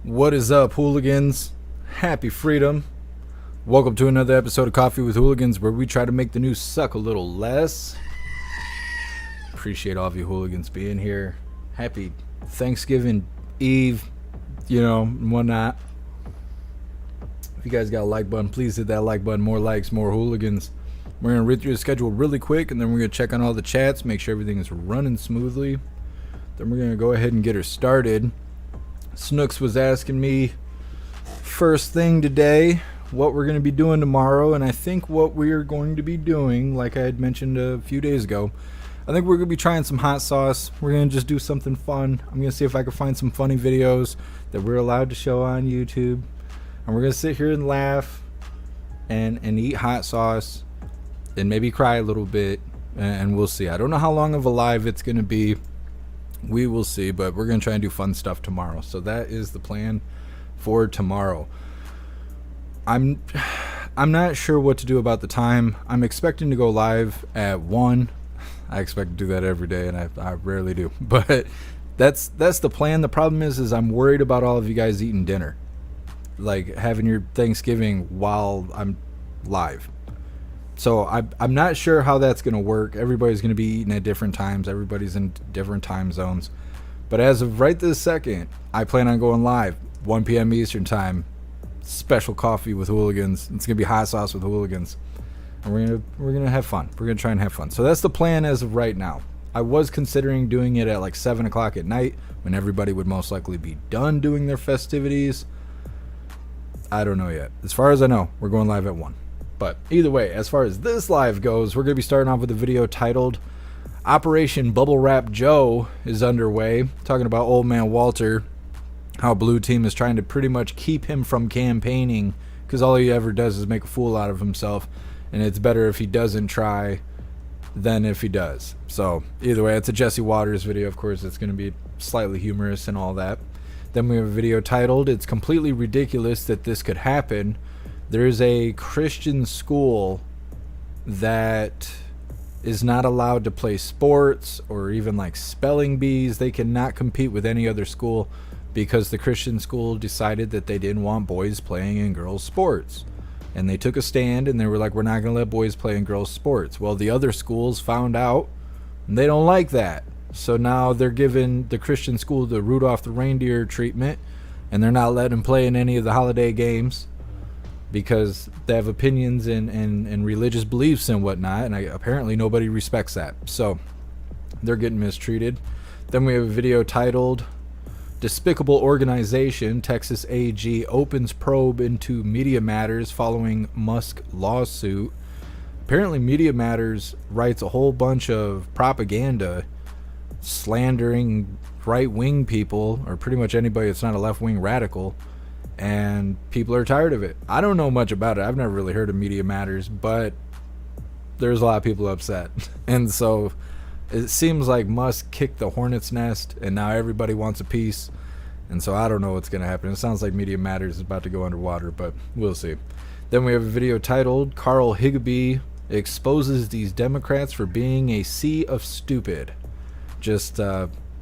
What is up, hooligans? Happy freedom. Welcome to another episode of Coffee with Hooligans, where we try to make the news suck a little less. Appreciate all of you hooligans being here. Happy Thanksgiving Eve, and whatnot. If you guys got a like button, please hit that like button. More likes, more hooligans. We're going to read through the schedule really quick, and then we're going to check on all the chats, make sure everything is running smoothly. Then we're going to go ahead and get her started. Snooks was asking me first thing today what we're going to be doing tomorrow, and I think what we're going to be doing, like I had mentioned a few days ago, I think we're going to be trying some hot sauce. We're going to just do something fun. I'm going to see if I can find some funny videos that we're allowed to show on YouTube, and we're going to sit here and laugh and eat hot sauce and maybe cry a little bit, and we'll see. I don't know how long of a live it's going to be. We will see, but we're going to try and do fun stuff tomorrow. So that is the plan for tomorrow. I'm not sure what to do about the time. I'm expecting to go live at 1. I expect to do that every day, and I rarely do. But that's the plan. The problem is I'm worried about all of you guys eating dinner. Like having your Thanksgiving while I'm live. So I'm not sure how that's going to work. Everybody's going to be eating at different times. Everybody's in different time zones. But as of right this second, I plan on going live 1 p.m. Eastern time. Special coffee with hooligans. It's going to be hot sauce with hooligans. And we're going to have fun. We're going to try and have fun. So that's the plan as of right now. I was considering doing it at like 7 o'clock at night when everybody would most likely be done doing their festivities. I don't know yet. As far as I know, we're going live at 1. But either way, as far as this live goes, we're going to be starting off with a video titled Operation Bubble Wrap Joe is underway. Talking about old man Walter, how Blue Team is trying to pretty much keep him from campaigning because all he ever does is make a fool out of himself. And it's better if he doesn't try than if he does. So either way, it's a Jesse Waters video. Of course, it's going to be slightly humorous and all that. Then we have a video titled It's Completely Ridiculous That This Could Happen. There's a Christian school that is not allowed to play sports or even like spelling bees. They cannot compete with any other school because the Christian school decided that they didn't want boys playing in girls' sports. And they took a stand and they were like, we're not going to let boys play in girls' sports. Well, the other schools found out and they don't like that. So now they're giving the Christian school the Rudolph the Reindeer treatment, and they're not letting them play in any of the holiday games because they have opinions and religious beliefs and whatnot, and apparently nobody respects that. So they're getting mistreated. Then we have a video titled Despicable Organization, Texas AG opens probe into Media Matters following Musk lawsuit. Apparently Media Matters writes a whole bunch of propaganda slandering right-wing people, or pretty much anybody that's not a left-wing radical, and people are tired of it. I don't know much about it. I've never really heard of Media Matters, but there's a lot of people upset. And so it seems like Musk kicked the hornet's nest, and now everybody wants a piece. And so I don't know what's going to happen. It sounds like Media Matters is about to go underwater, but we'll see. Then we have a video titled Carl Higbee exposes these Democrats for being a sea of stupid. Just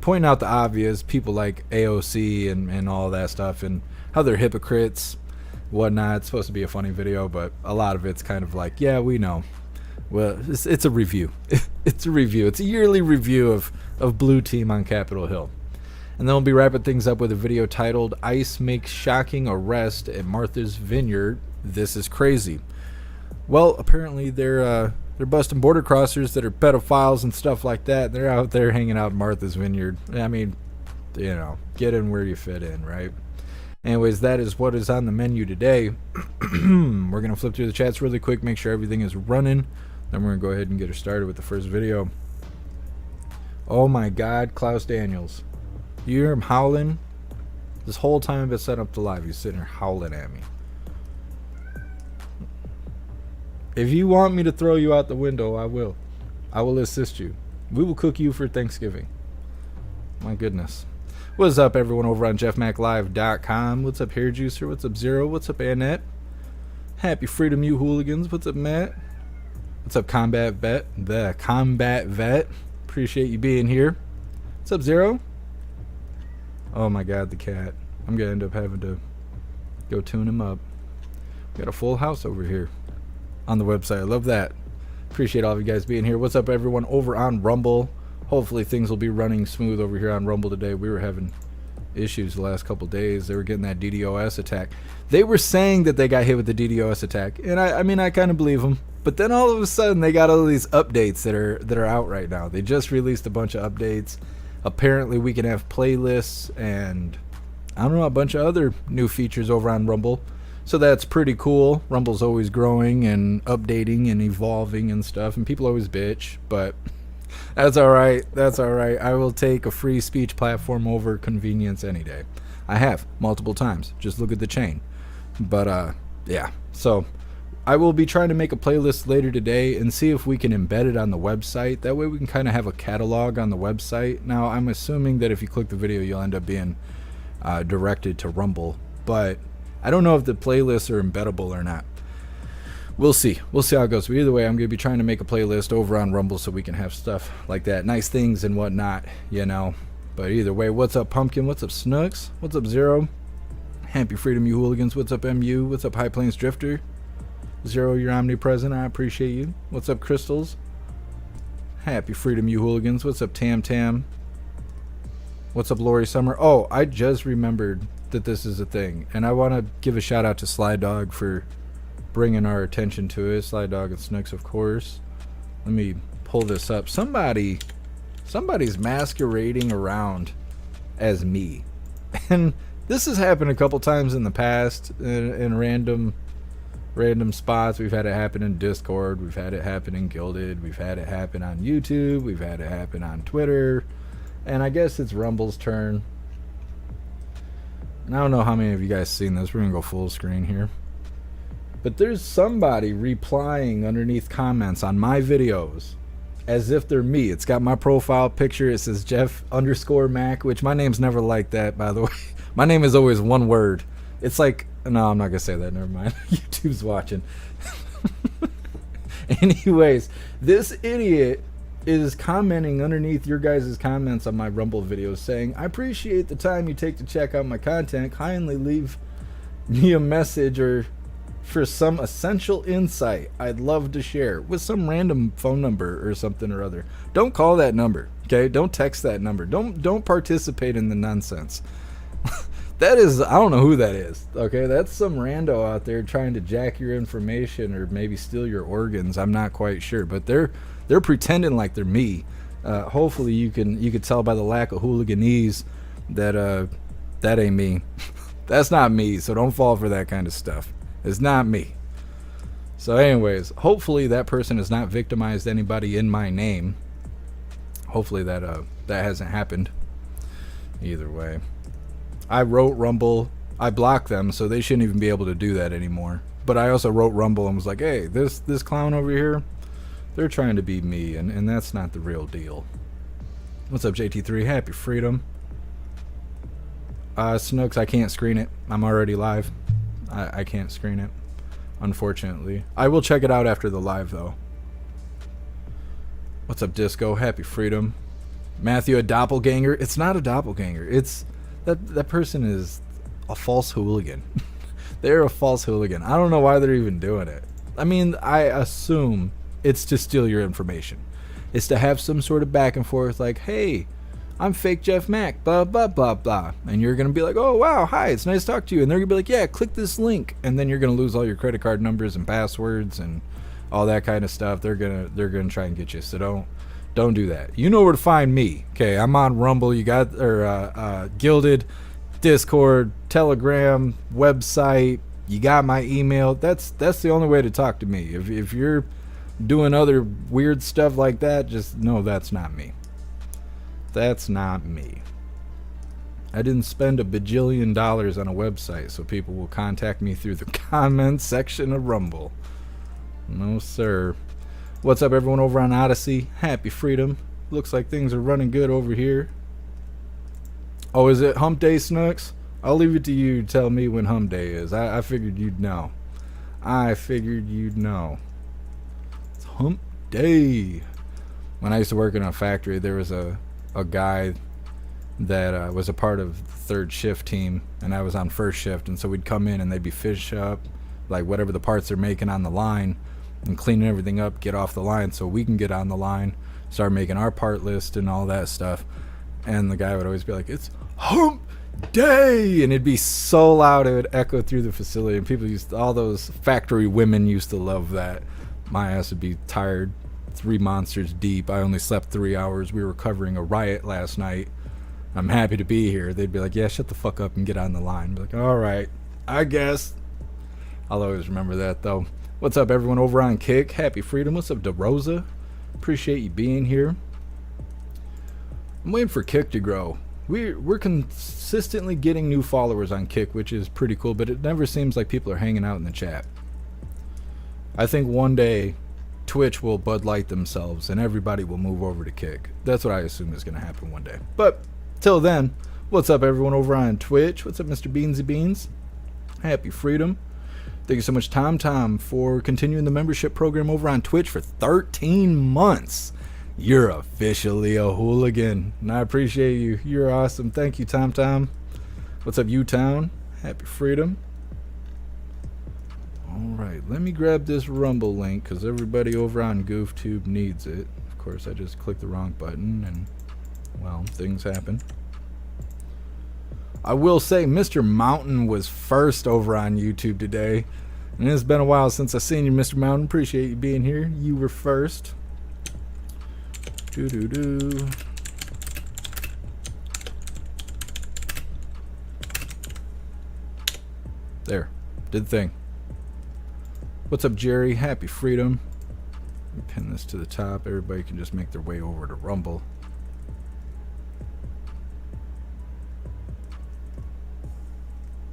pointing out the obvious, people like AOC and all that stuff, and how they're hypocrites, whatnot. It's supposed to be a funny video, but a lot of it's kind of like, yeah, we know. Well, it's a review. It's a review. It's a yearly review of Blue Team on Capitol Hill. And then we'll be wrapping things up with a video titled ICE Makes Shocking Arrest at Martha's Vineyard. This is crazy. Well, apparently they're busting border crossers that are pedophiles and stuff like that. They're out there hanging out in Martha's Vineyard. I mean, get in where you fit in, right? Anyways, that is what is on the menu today. We're going to flip through the chats really quick, make sure everything is running. Then we're going to go ahead and get her started with the first video. Oh my God, Klaus Daniels. You hear him howling? This whole time I've been set up to live, he's sitting here howling at me. If you want me to throw you out the window, I will. I will assist you. We will cook you for Thanksgiving. My goodness. What's up, everyone over on jeffmaclive.com? What's up, Hair Juicer? What's up, Zero? What's up, Annette? Happy freedom, you hooligans. What's up, Matt? What's up, Combat Vet? The Combat Vet. Appreciate you being here. What's up, Zero? Oh my God, the cat. I'm gonna end up having to go tune him up. We got a full house over here on the website. I love that. Appreciate all of you guys being here. What's up, everyone, over on Rumble? Hopefully things will be running smooth over here on Rumble today. We were having issues the last couple days. They were getting that DDoS attack. They were saying that they got hit with the DDoS attack, and I mean, I kind of believe them. But then all of a sudden, they got all these updates that are out right now. They just released a bunch of updates. Apparently, we can have playlists and I don't know, a bunch of other new features over on Rumble. So that's pretty cool. Rumble's always growing and updating and evolving and stuff, and people always bitch, but that's all right. That's all right. I will take a free speech platform over convenience any day. I have multiple times. Just look at the chain. But yeah. So I will be trying to make a playlist later today and see if we can embed it on the website. That way we can kind of have a catalog on the website. Now, I'm assuming that if you click the video, you'll end up being directed to Rumble, but I don't know if the playlists are embeddable or not. We'll see. We'll see how it goes. But either way, I'm going to be trying to make a playlist over on Rumble so we can have stuff like that. Nice things and whatnot, you know. But either way, what's up, Pumpkin? What's up, Snooks? What's up, Zero? Happy Freedom, you hooligans. What's up, MU? What's up, High Plains Drifter? Zero, you're omnipresent. I appreciate you. What's up, Crystals? Happy Freedom, you hooligans. What's up, Tam Tam? What's up, Lori Summer? Oh, I just remembered that this is a thing, and I want to give a shout out to Sly Dog for bringing our attention to it. Sly Dog and Snooks, of course. Let me pull this up. Somebody's masquerading around as me, and this has happened a couple times in the past in random spots. We've had it happen in Discord. We've had it happen in Gilded. We've had it happen on YouTube. We've had it happen on Twitter. And I guess it's Rumble's turn. And I don't know how many of you guys seen this. We're going to go full screen here. But there's somebody replying underneath comments on my videos as if they're me. It's got my profile picture. It says Jeff_Mac, which my name's never like that, by the way. My name is always one word. It's like, no, I'm not going to say that. Never mind. YouTube's watching. Anyways, this idiot is commenting underneath your guys' comments on my Rumble videos saying, I appreciate the time you take to check out my content. Kindly leave me a message or for some essential insight I'd love to share with some random phone number or something or other. Don't call that number, okay? Don't text that number. Don't participate in the nonsense. That is, I don't know who that is, okay? That's some rando out there trying to jack your information or maybe steal your organs. I'm not quite sure, but they're pretending like they're me. Hopefully you could tell by the lack of hooliganese that that ain't me. That's not me, so don't fall for that kind of stuff. It's not me. So anyways, hopefully that person has not victimized anybody in my name. Hopefully that hasn't happened. Either way, I wrote Rumble. I blocked them, so they shouldn't even be able to do that anymore. But I also wrote Rumble and was like, hey, this clown over here, they're trying to be me, and that's not the real deal. What's up, JT3? Happy Freedom. Snooks, I can't screen it. I'm already live. I can't screen it, unfortunately. I will check it out after the live, though. What's up, Disco? Happy Freedom. Matthew, a doppelganger? It's not a doppelganger. It's that person is a false hooligan. They're a false hooligan. I don't know why they're even doing it. I mean, I assume it's to steal your information. It's to have some sort of back and forth like, hey, I'm fake Jeff Mac, blah, blah, blah, blah. And you're going to be like, oh, wow, hi, it's nice to talk to you. And they're going to be like, yeah, click this link. And then you're going to lose all your credit card numbers and passwords and all that kind of stuff. They're going to try and get you. So don't do that. You know where to find me. Okay, I'm on Rumble. You got Gilded, Discord, Telegram, website. You got my email. That's the only way to talk to me. If you're doing other weird stuff like that, just know that's not me. That's not me. I didn't spend $1 bajillion on a website so people will contact me through the comments section of Rumble. No, sir. What's up, everyone over on Odyssey? Happy Freedom. Looks like things are running good over here. Oh, is it Hump Day, Snooks? I'll leave it to you to tell me when Hump Day is. I figured you'd know. It's Hump Day. When I used to work in a factory, there was a guy that was a part of the third shift team, and I was on first shift, and so we'd come in and they'd be fish up like whatever the parts they're making on the line and cleaning everything up, get off the line so we can get on the line, start making our part list and all that stuff. And the guy would always be like, "It's hump day," and it'd be so loud it would echo through the facility, and people all those factory women used to love that. My ass would be tired, 3 monsters deep. I only slept 3 hours. We were covering a riot last night. I'm happy to be here. They'd be like, "Yeah, shut the fuck up and get on the line." I'd be like, "All right, I guess." I'll always remember that though. What's up everyone over on Kick? Happy Freedom. What's up DeRosa? Appreciate you being here. I'm waiting for Kick to grow. We're consistently getting new followers on Kick, which is pretty cool, but it never seems like people are hanging out in the chat. I think one day Twitch will Bud Light themselves and everybody will move over to Kick. That's what I assume is going to happen one day. But till then, what's up everyone over on Twitch? What's up Mr. Beansy Beans? Happy Freedom. Thank you so much Tom for continuing the membership program over on Twitch for 13 months. You're officially a hooligan, and I appreciate you. You're awesome. Thank you, Tom. What's up, U-Town? Happy Freedom. Alright, let me grab this Rumble link, because everybody over on GoofTube needs it. Of course, I just clicked the wrong button, and, well, things happen. I will say, Mr. Mountain was first over on YouTube today, and it's been a while since I've seen you, Mr. Mountain. Appreciate you being here. You were first. There, did the thing. What's up, Jerry? Happy Freedom. Let me pin this to the top. Everybody can just make their way over to Rumble.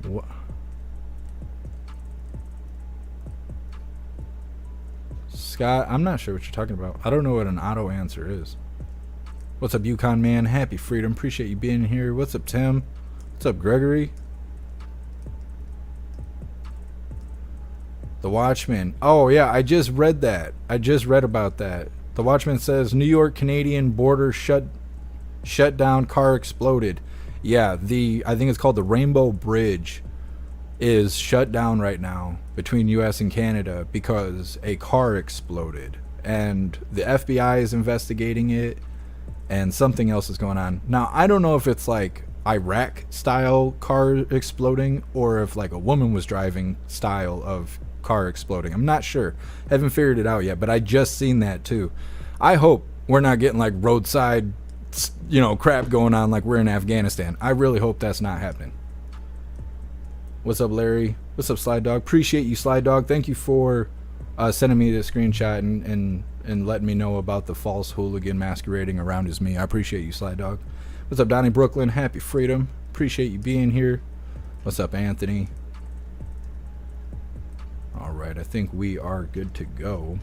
What? Scott, I'm not sure what you're talking about. I don't know what an auto answer is. What's up, Yukon Man? Happy Freedom. Appreciate you being here. What's up, Tim? What's up, Gregory? The Watchman. Oh, yeah, I just read that. I just read about that. The Watchman says New York Canadian border shut down, car exploded. Yeah, I think it's called the Rainbow Bridge is shut down right now between US and Canada because a car exploded, and the FBI is investigating it, and something else is going on. Now, I don't know if it's like Iraq style car exploding or if like a woman was driving style of car exploding. I'm not sure. Haven't figured it out yet, but I just seen that too. I hope we're not getting like roadside, crap going on like we're in Afghanistan. I really hope that's not happening. What's up, Larry? What's up, Slide Dog? Appreciate you, Slide Dog. Thank you for sending me the screenshot and letting me know about the false hooligan masquerading around as me. I appreciate you, Slide Dog. What's up, Donnie Brooklyn? Happy Freedom. Appreciate you being here. What's up, Anthony? Alright, I think we are good to go.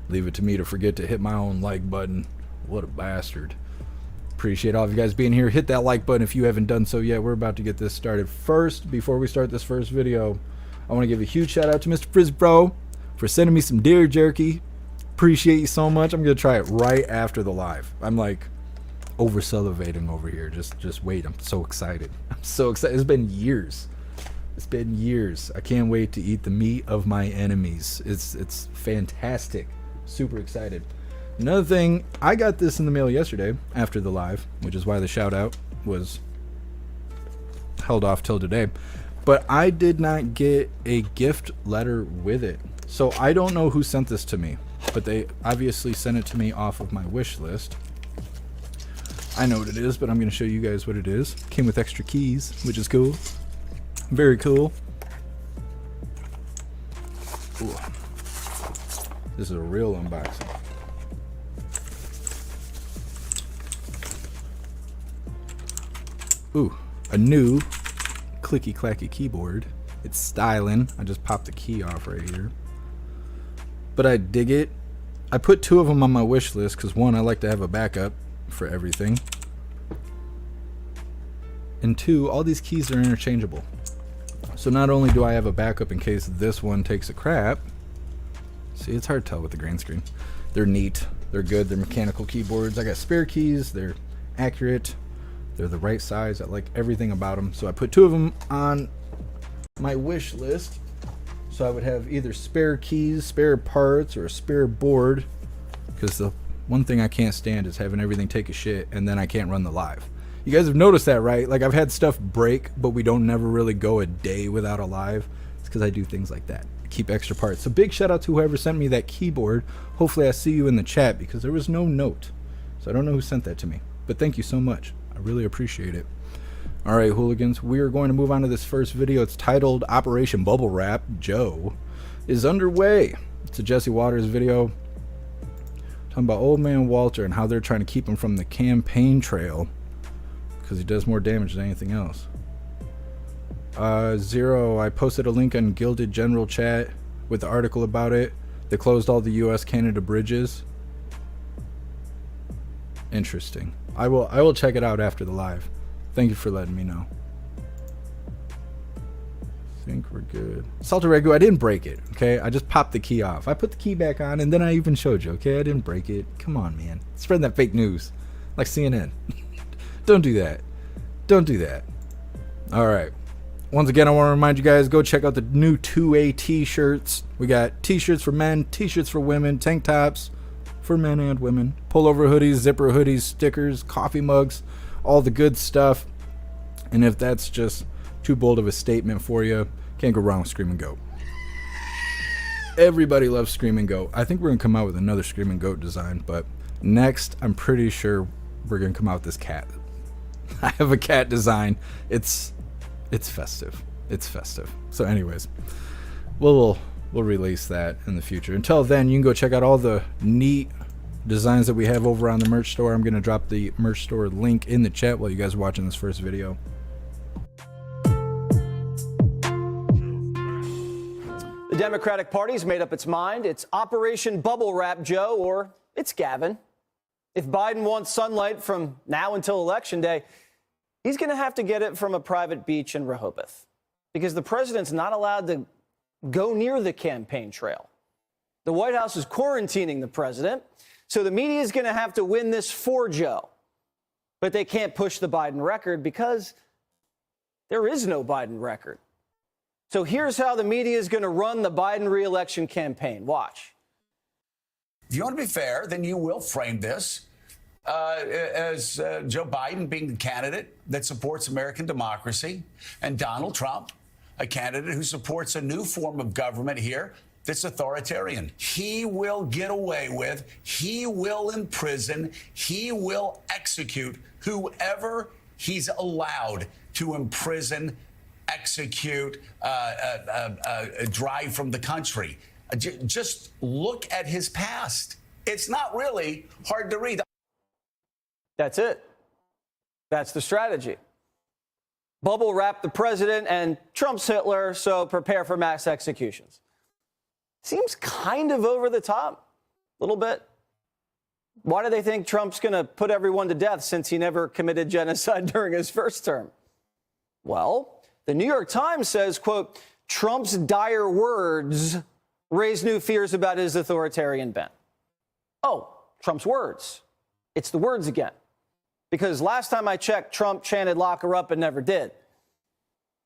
Leave it to me to forget to hit my own like button. What a bastard. Appreciate all of you guys being here. Hit that like button if you haven't done so yet. We're about to get this started. First, before we start this first video, I want to give a huge shout out to Mr. Frizz Bro for sending me some deer jerky. Appreciate you so much. I'm going to try it right after the live. I'm like over salivating over here. Just wait. I'm so excited. I'm so excited. It's been years. It's been years. I can't wait to eat the meat of my enemies. It's fantastic. Super excited. Another thing, I got this in the mail yesterday after the live, which is why the shout out was held off till today. But I did not get a gift letter with it. So I don't know who sent this to me, but they obviously sent it to me off of my wish list. I know what it is, but I'm going to show you guys what it is. Came with extra keys, which is cool. Very cool. Ooh. This is a real unboxing. Ooh, a new clicky clacky keyboard. It's styling. I just popped the key off right here. But I dig it. I put 2 of them on my wish list because 1, I like to have a backup for everything. And 2, all these keys are interchangeable. So not only do I have a backup in case this one takes a crap. See, it's hard to tell with the green screen. They're neat. They're good. They're mechanical keyboards. I got spare keys. They're accurate. They're the right size. I like everything about them. So I put 2 of them on my wish list. So I would have either spare keys, spare parts, or a spare board. Because the one thing I can't stand is having everything take a shit and then I can't run the live. You guys have noticed that, right? Like, I've had stuff break, but we don't never really go a day without a live. It's because I do things like that. Keep extra parts. So big shout out to whoever sent me that keyboard. Hopefully I see you in the chat because there was no note. So I don't know who sent that to me. But thank you so much. I really appreciate it. Alright, hooligans, we are going to move on to this first video. It's titled Operation Bubble Wrap Joe is underway. It's a Jesse Waters video talking about old man Walter and how they're trying to keep him from the campaign trail because he does more damage than anything else. Zero, I posted a link on Gilded General Chat with the article about it. They closed all the US-Canada bridges. Interesting. I will check it out after the live. Thank you for letting me know. I think we're good. Salty Ragu, I didn't break it, okay? I just popped the key off. I put the key back on and then I even showed you, okay? I didn't break it. Come on, man. Spread that fake news. Like CNN. Don't do that. Don't do that. Alright. Once again, I want to remind you guys, go check out the new 2A t-shirts. We got t-shirts for men, t-shirts for women, tank tops for men and women, pullover hoodies, zipper hoodies, stickers, coffee mugs, all the good stuff. And if that's just too bold of a statement for you, can't go wrong with Screaming Goat. Everybody loves Screaming Goat. I think we're going to come out with another Screaming Goat design, but next, I'm pretty sure we're going to come out with this cat. I have a cat design. It's festive. It's festive. So anyways, we'll release that in the future. Until then, you can go check out all the neat designs that we have over on the merch store. I'm going to drop the merch store link in the chat while you guys are watching this first video. The Democratic Party's made up its mind. It's Operation Bubble Wrap Joe, or it's Gavin. If Biden wants sunlight from now until Election Day, he's going to have to get it from a private beach in Rehoboth because the president's not allowed to go near the campaign trail. The White House is quarantining the president, so the media is going to have to win this for Joe. But they can't push the Biden record because there is no Biden record. So here's how the media is going to run the Biden re-election campaign. Watch. If you want to be fair, then you will frame this as Joe Biden being the candidate that supports American democracy, and Donald Trump, a candidate who supports a new form of government here that's authoritarian. He will get away with, he will imprison, he will execute whoever he's allowed to imprison, execute, drive from the country. Just look at his past. It's not really hard to read. That's it. That's the strategy. Bubble wrap the president and Trump's Hitler, so prepare for mass executions. Seems kind of over the top, a little bit. Why do they think Trump's going to put everyone to death since he never committed genocide during his first term? Well, the New York Times says, quote, Trump's dire words raise new fears about his authoritarian bent. Oh, Trump's words. It's the words again. Because last time I checked, Trump chanted lock her up and never did.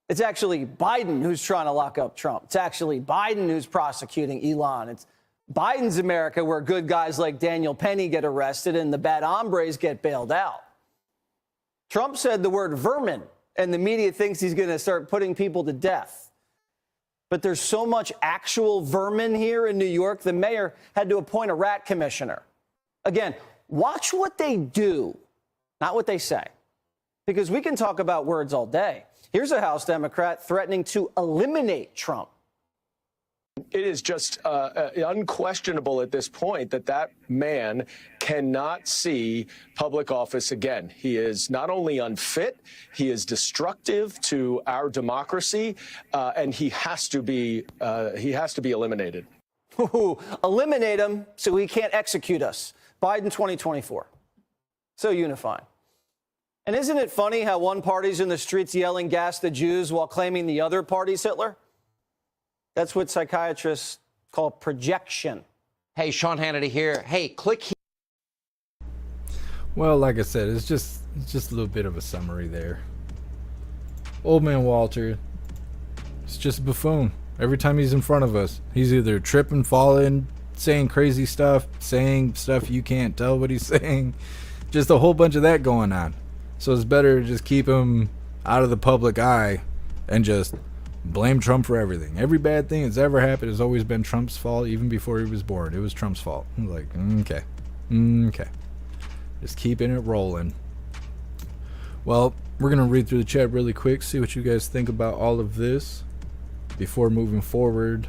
It's actually Biden who's trying to lock up Trump. It's actually Biden who's prosecuting Elon. It's Biden's America where good guys like Daniel Penny get arrested and the bad hombres get bailed out. Trump said the word vermin, and the media thinks he's going to start putting people to death. But there's so much actual vermin here in New York, the mayor had to appoint a rat commissioner. Again, watch what they do, not what they say. Because we can talk about words all day. Here's a House Democrat threatening to eliminate Trump. It is just unquestionable at this point that that man cannot see public office again. He is not only unfit, he is destructive to our democracy, and he has to be eliminated. Ooh, eliminate him so he can't execute us. Biden 2024. So unifying. And isn't it funny how one party's in the streets yelling gas the Jews while claiming the other party's Hitler? That's what psychiatrists call projection. Hey, Sean Hannity here. Hey, click here. Well, like I said, it's just a little bit of a summary there. Old man Walter, it's just a buffoon. Every time he's in front of us, he's either tripping, falling, saying crazy stuff, saying stuff you can't tell what he's saying. Just a whole bunch of that going on. So it's better to just keep him out of the public eye and just blame Trump for everything. Every bad thing that's ever happened has always been Trump's fault, even before he was born. It was Trump's fault. I'm like, okay. Just keeping it rolling. Well, we're going to read through the chat really quick, see what you guys think about all of this before moving forward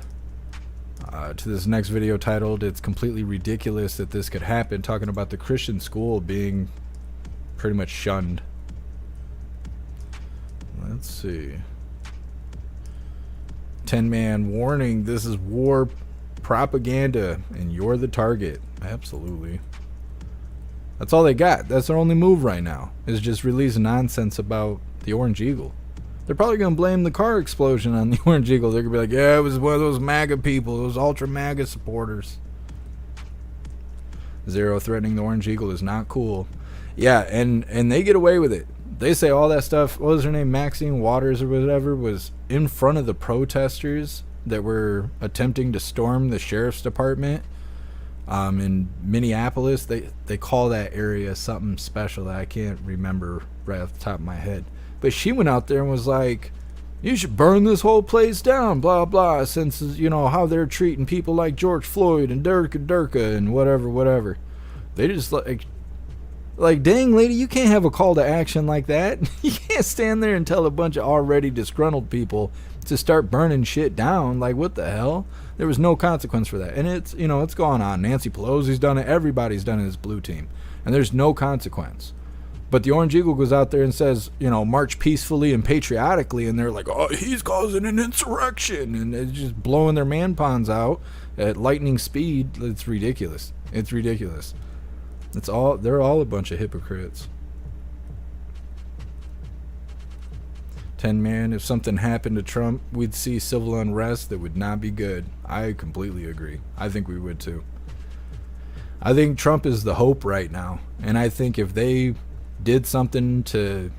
to this next video titled, "It's completely ridiculous that this could happen," talking about the Christian school being pretty much shunned. Let's see. 10-man warning, this is war propaganda and you're the target. Absolutely. That's all they got. That's their only move right now, is just release nonsense about the Orange Eagle. They're probably going to blame the car explosion on the Orange Eagle. They're going to be like, yeah, it was one of those MAGA people, those ultra MAGA supporters. Zero threatening the Orange Eagle is not cool. Yeah, and they get away with it. They say all that stuff, what was her name, Maxine Waters or whatever, was in front of the protesters that were attempting to storm the sheriff's department in Minneapolis. They call that area something special that I can't remember right off the top of my head. But she went out there and was like, you should burn this whole place down, blah, blah, since, you know, how they're treating people like George Floyd and Durka and whatever. They just like, dang, lady, you can't have a call to action like that. You can't stand there and tell a bunch of already disgruntled people to start burning shit down. Like, what the hell? There was no consequence for that. And it's, you know, it's gone on. Nancy Pelosi's done it. Everybody's done it as blue team. And there's no consequence. But the Orange Eagle goes out there and says, you know, march peacefully and patriotically. And they're like, oh, he's causing an insurrection. And they're just blowing their man-pawns out at lightning speed. It's ridiculous. It's ridiculous. They're all a bunch of hypocrites. 10-man, if something happened to Trump, we'd see civil unrest that would not be good. I completely agree. I think we would too. I think Trump is the hope right now. And I think if they did something to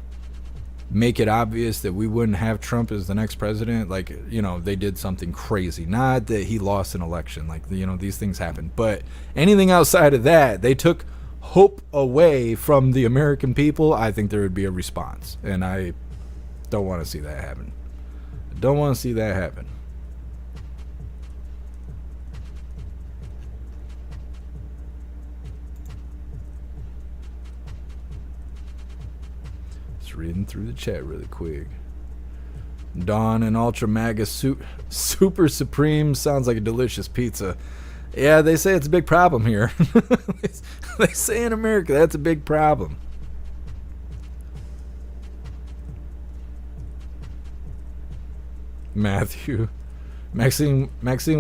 make it obvious that we wouldn't have Trump as the next president, like, you know, they did something crazy. Not that he lost an election. Like, you know, these things happen. But anything outside of that, they took hope away from the American people, I think there would be a response. And I don't want to see that happen. I don't want to see that happen. Just reading through the chat really quick. Dawn and Ultra MAGA Super Supreme sounds like a delicious pizza. Yeah, they say it's a big problem here. They say in America that's a big problem. Matthew. Maxine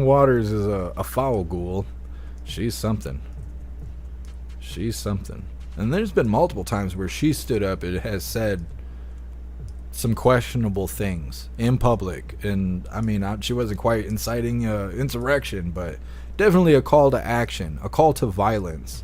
Waters is a foul ghoul. She's something. She's something. And there's been multiple times where she stood up and has said some questionable things in public. And, I mean, she wasn't quite inciting insurrection, but definitely a call to action, a call to violence.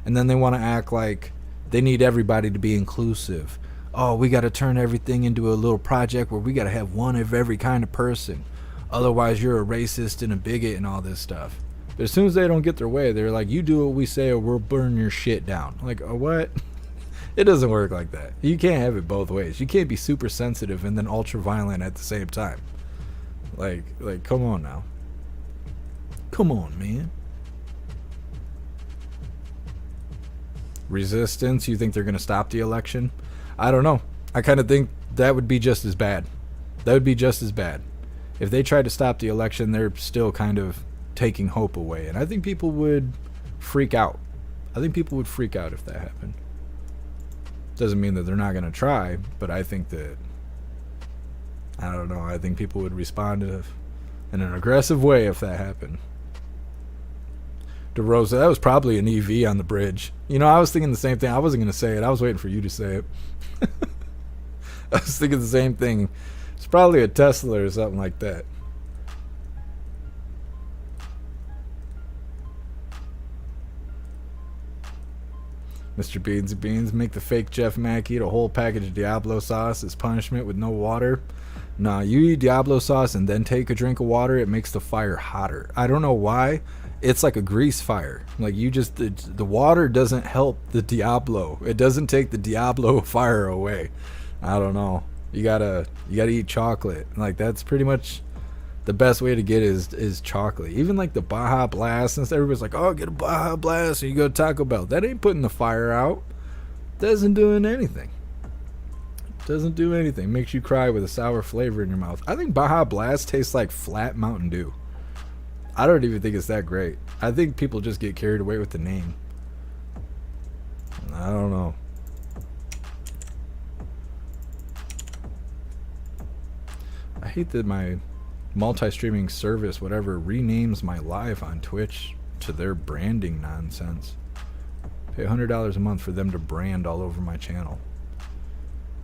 And then they want to act like they need everybody to be inclusive. Oh, we got to turn everything into a little project where we got to have one of every kind of person. Otherwise, you're a racist and a bigot and all this stuff. But as soon as they don't get their way, they're like, you do what we say or we'll burn your shit down. Like, what? It doesn't work like that. You can't have it both ways. You can't be super sensitive and then ultra violent at the same time. Like, come on now. Come on, man. Resistance, you think they're going to stop the election? I don't know. I kind of think that would be just as bad. That would be just as bad. If they tried to stop the election, they're still kind of taking hope away. And I think people would freak out. I think people would freak out if that happened. Doesn't mean that they're not going to try, but I think that, I don't know, I think people would respond in an aggressive way if that happened. DeRosa, that was probably an EV on the bridge. You know, I was thinking the same thing. I wasn't going to say it. I was waiting for you to say it. I was thinking the same thing. It's probably a Tesla or something like that. Mr. Beansy Beans, make the fake Jeff Mack eat a whole package of Diablo sauce as punishment with no water. Nah, you eat Diablo sauce and then take a drink of water, it makes the fire hotter. I don't know why. It's like a grease fire. Like, you just, the water doesn't help the Diablo. It doesn't take the Diablo fire away. I don't know. You gotta eat chocolate. Like, that's pretty much the best way to get is chocolate. Even like the Baja Blast and stuff, everybody's like, oh, get a Baja Blast and you go to Taco Bell. That ain't putting the fire out. Doesn't do anything. Doesn't do anything. Makes you cry with a sour flavor in your mouth. I think Baja Blast tastes like flat Mountain Dew. I don't even think it's that great. I think people just get carried away with the name. I don't know. I hate that my multi-streaming service, whatever, renames my live on Twitch to their branding nonsense. Pay $100 a month for them to brand all over my channel.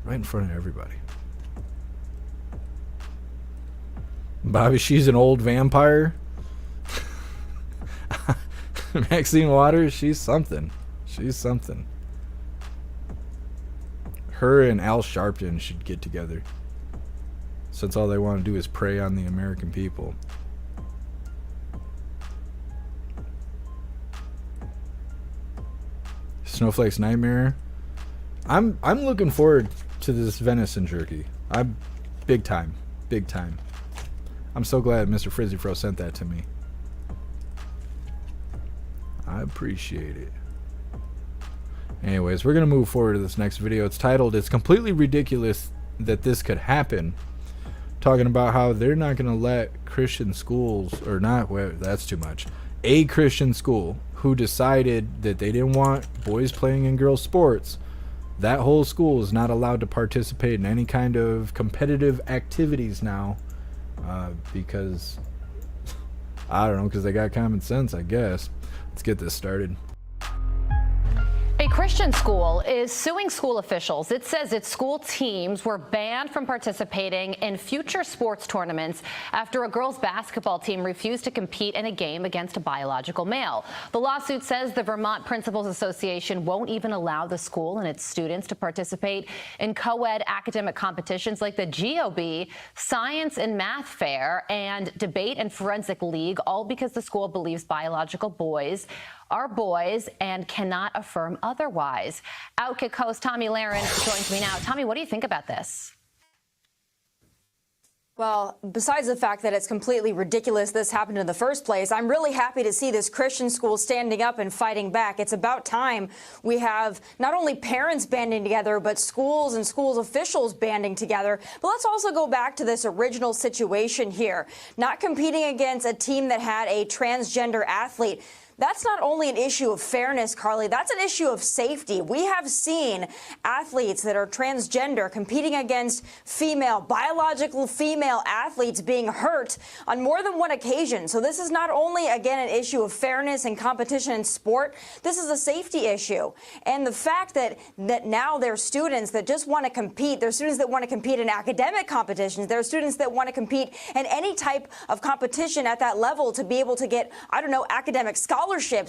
Right in front of everybody. Bobby, she's an old vampire. Maxine Waters, she's something. She's something. Her and Al Sharpton should get together, since all they want to do is prey on the American people. Snowflake's Nightmare. I'm looking forward to this venison jerky. I'm big time. I'm so glad Mr. Frizzy Fro sent that to me. I appreciate it. Anyways, we're gonna move forward to this next video. It's titled, "It's Completely Ridiculous That This Could Happen." Talking about how they're not gonna let Christian schools, or not, well, that's too much. A Christian school who decided that they didn't want boys playing in girls sports, that whole school is not allowed to participate in any kind of competitive activities now, because I don't know, because they got common sense, I guess. Let's get this started. A Christian school is suing school officials. It says its school teams were banned from participating in future sports tournaments after a girls' basketball team refused to compete in a game against a biological male. The lawsuit says the Vermont Principals Association won't even allow the school and its students to participate in co-ed academic competitions like the GOB, Science and Math Fair, and Debate and Forensic League, all because the school believes biological boys are boys and cannot affirm otherwise. Outkick host Tommy Lahren joins me now. Tommy, what do you think about this? Well, besides the fact that it's completely ridiculous this happened in the first place, I'm really happy to see this Christian school standing up and fighting back. It's about time we have not only parents banding together, but schools and schools officials banding together. But let's also go back to this original situation here. Not competing against a team that had a transgender athlete. That's not only an issue of fairness, Carly, that's an issue of safety. We have seen athletes that are transgender competing against biological female athletes being hurt on more than one occasion. So this is not only, again, an issue of fairness and competition in sport, this is a safety issue. And the fact that now there are students that just want to compete, there are students that want to compete in academic competitions, there are students that want to compete in any type of competition at that level to be able to get, I don't know, academic scholarships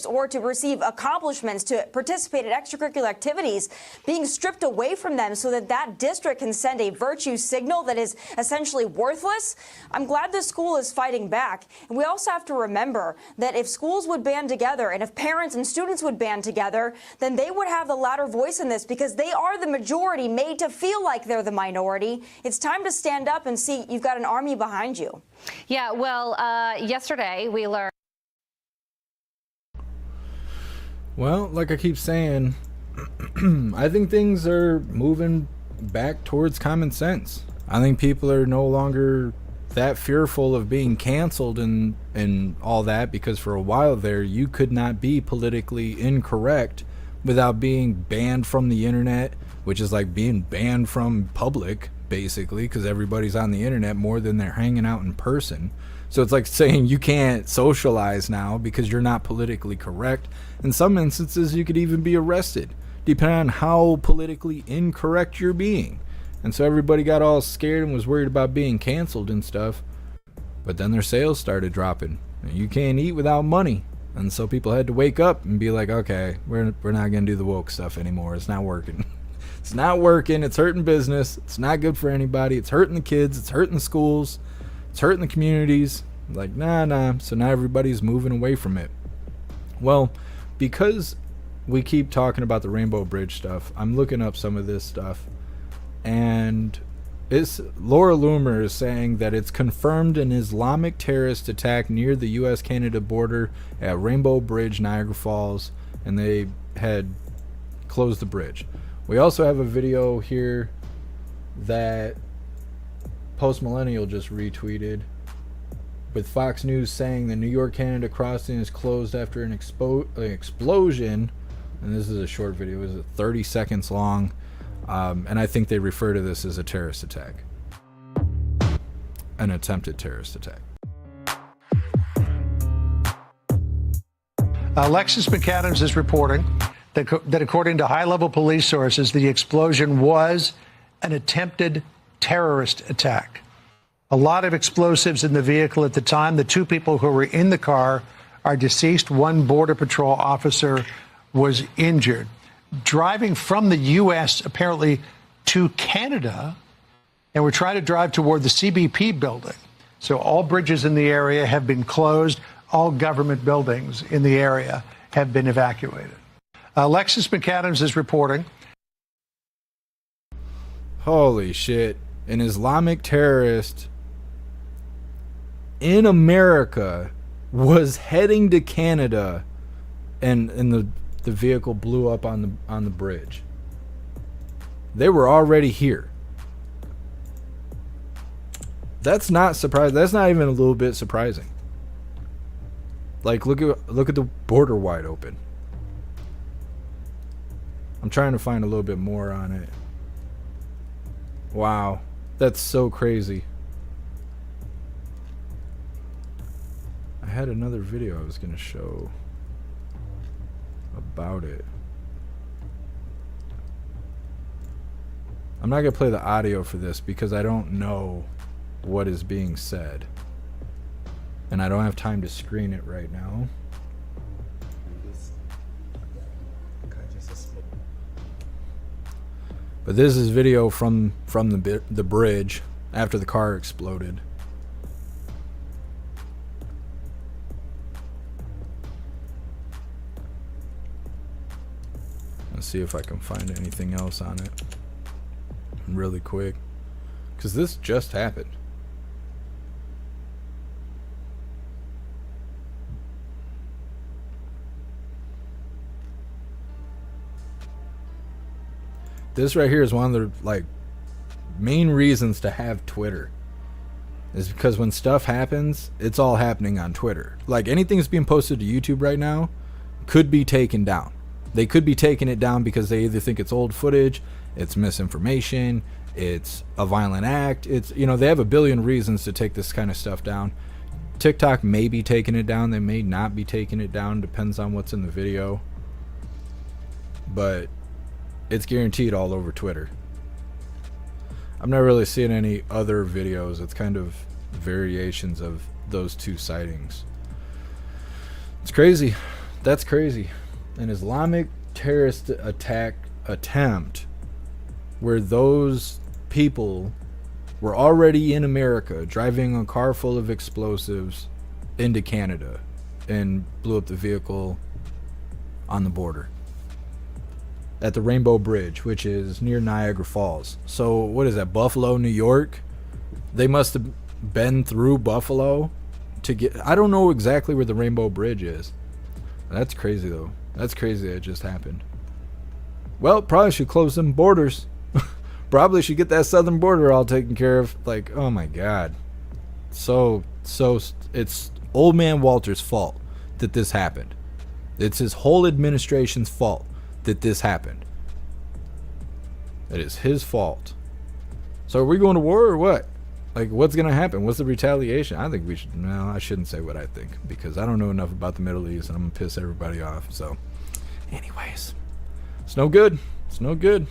or to receive accomplishments, to participate in extracurricular activities, being stripped away from them so that that district can send a virtue signal that is essentially worthless. I'm glad the school is fighting back. And we also have to remember that if schools would band together and if parents and students would band together, then they would have the louder voice in this because they are the majority made to feel like they're the minority. It's time to stand up and see you've got an army behind you. Yeah, well, yesterday we learned. Well, like I keep saying, I think things are moving back towards common sense. I think people are no longer that fearful of being canceled and all that, because for a while there you could not be politically incorrect without being banned from the internet, which is like being banned from public basically, because everybody's on the internet more than they're hanging out in person. So it's like saying you can't socialize now because you're not politically correct. In some instances, you could even be arrested, depending on how politically incorrect you're being. And so everybody got all scared and was worried about being canceled and stuff. But then their sales started dropping. And you can't eat without money. And so people had to wake up and be like, okay, we're not going to do the woke stuff anymore. It's not working. It's not working. It's hurting business. It's not good for anybody. It's hurting the kids. It's hurting the schools. It's hurting the communities. Like, nah. So now everybody's moving away from it. Well, because we keep talking about the Rainbow Bridge stuff, I'm looking up some of this stuff. And Laura Loomer is saying that it's confirmed an Islamic terrorist attack near the U.S.-Canada border at Rainbow Bridge, Niagara Falls, and they had closed the bridge. We also have a video here that Post Millennial just retweeted with Fox News saying the New York-Canada crossing is closed after an explosion. And this is a short video. It was 30 seconds long. And I think they refer to this as a terrorist attack. An attempted terrorist attack. Alexis McAdams is reporting that according to high-level police sources, the explosion was an attempted terrorist attack. A lot of explosives in the vehicle at the time. The two people who were in the car are deceased. One Border Patrol officer was injured. Driving from the U.S. apparently to Canada, and we're trying to drive toward the CBP building. So all bridges in the area have been closed. All government buildings in the area have been evacuated. Alexis McAdams is reporting. Holy shit. An Islamic terrorist in America was heading to Canada, and the vehicle blew up on the bridge. They were already here. That's not surprising. That's not even a little bit surprising. Like, look at the border wide open. I'm trying to find a little bit more on it. Wow, that's so crazy. I had another video I was gonna show about it. I'm not gonna play the audio for this because I don't know what is being said, and I don't have time to screen it right now. But this is video from the bridge after the car exploded. Let's see if I can find anything else on it really quick, because this just happened. This right here is one of the main reasons to have Twitter, is because when stuff happens, it's all happening on Twitter. Like, anything that's being posted to YouTube right now could be taken down. They could be taking it down because they either think it's old footage, it's misinformation, it's a violent act. It's, they have a billion reasons to take this kind of stuff down. TikTok may be taking it down. They may not be taking it down. Depends on what's in the video. But it's guaranteed all over Twitter. I'm not really seeing any other videos. It's kind of variations of those two sightings. It's crazy. That's crazy. An Islamic terrorist attack attempt where those people were already in America driving a car full of explosives into Canada and blew up the vehicle on the border at the Rainbow Bridge, which is near Niagara Falls. So what is that, Buffalo, New York? They must have been through Buffalo to get, I don't know exactly where the Rainbow Bridge is. That's crazy though. That's crazy that it just happened. Well, probably should close them borders. Probably should get that southern border all taken care of. Like, oh my God. So it's old man Walter's fault that this happened. It's his whole administration's fault that this happened. It is his fault. So are we going to war or what? Like, what's going to happen? What's the retaliation? I think we should... No, I shouldn't say what I think, because I don't know enough about the Middle East, and I'm going to piss everybody off. So, anyways. It's no good. It's no good.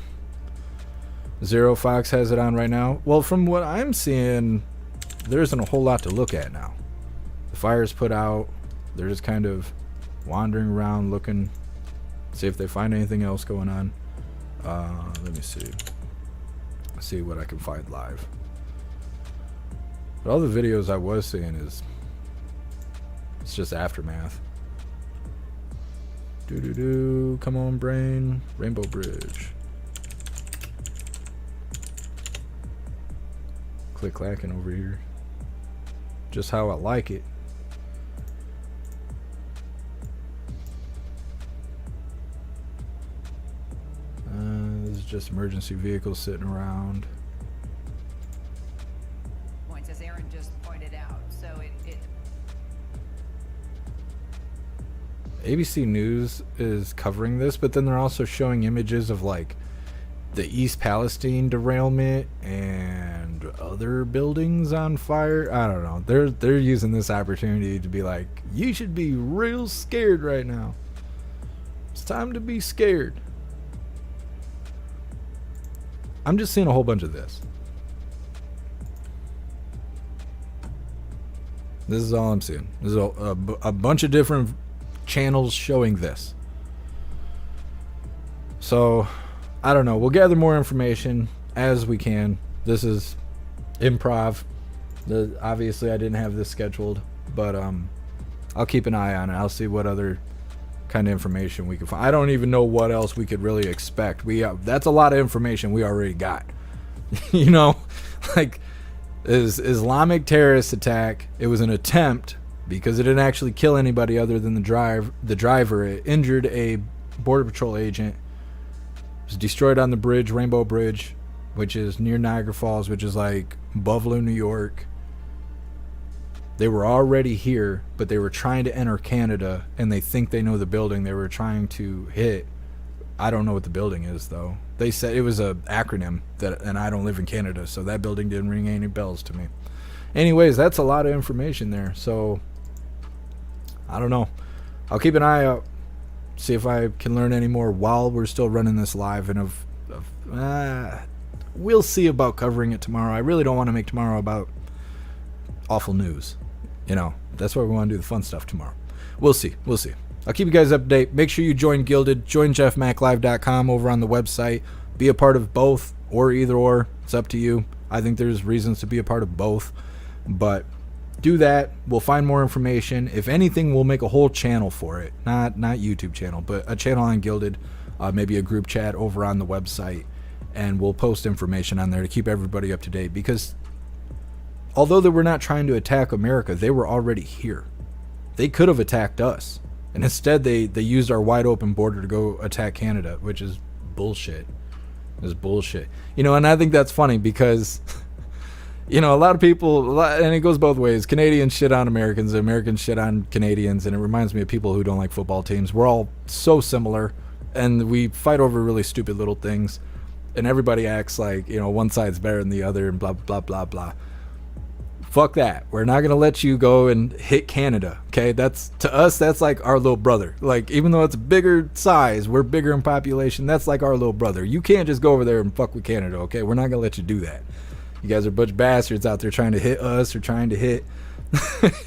Zero Fox has it on right now. Well, from what I'm seeing, there isn't a whole lot to look at now. The fire's put out. They're just kind of wandering around looking, see if they find anything else going on. Let me see what I can find live. But all the videos I was seeing it's just aftermath. Come on, brain. Rainbow Bridge. Click clacking over here. Just how I like it. This is just emergency vehicles sitting around. Points, as Aaron just pointed out. So it ABC News is covering this, but then they're also showing images of like the East Palestine derailment and other buildings on fire. I don't know. They're using this opportunity to be like, you should be real scared right now. It's time to be scared. I'm just seeing a whole bunch of this. This is all I'm seeing. There's a bunch of different channels showing this. So I don't know. We'll gather more information as we can. This is improv. Obviously, I didn't have this scheduled, but I'll keep an eye on it. I'll see what other kind of information we can find. I don't even know what else we could really expect. That's a lot of information we already got. You know, like this Islamic terrorist attack. It was an attempt because it didn't actually kill anybody other than the driver. It injured a Border Patrol agent. Was destroyed on the bridge, Rainbow Bridge, which is near Niagara Falls, which is like Buffalo, New York. They were already here, but they were trying to enter Canada, and they think they know the building they were trying to hit. I don't know what the building is, though. They said it was a acronym, and I don't live in Canada, so that building didn't ring any bells to me. Anyways, that's a lot of information there, so I don't know. I'll keep an eye out. See if I can learn any more while we're still running this live, and we'll see about covering it tomorrow. I really don't want to make tomorrow about awful news. You know, that's why we want to do the fun stuff tomorrow. We'll see. I'll keep you guys up to date. Make sure you join Gilded. Join jeffmaclive.com over on the website. Be a part of both or either or. It's up to you. I think there's reasons to be a part of both, but do that. We'll find more information. If anything, we'll make a whole channel for it. Not YouTube channel, but a channel on Gilded, maybe a group chat over on the website, and we'll post information on there to keep everybody up to date, because although they were not trying to attack America, they were already here. They could have attacked us, and instead they used our wide open border to go attack Canada, which is bullshit. It's bullshit. You know, and I think that's funny because you know, a lot of people, and it goes both ways. Canadians shit on Americans, Americans shit on Canadians, and it reminds me of people who don't like football teams. We're all so similar, and we fight over really stupid little things, and everybody acts like, you know, one side's better than the other, and blah, blah, blah, blah. Fuck that. We're not going to let you go and hit Canada, okay? That's, to us, that's like our little brother. Like, even though it's a bigger size, we're bigger in population, that's like our little brother. You can't just go over there and fuck with Canada, okay? We're not going to let you do that. You guys are a bunch of bastards out there trying to hit us or trying to hit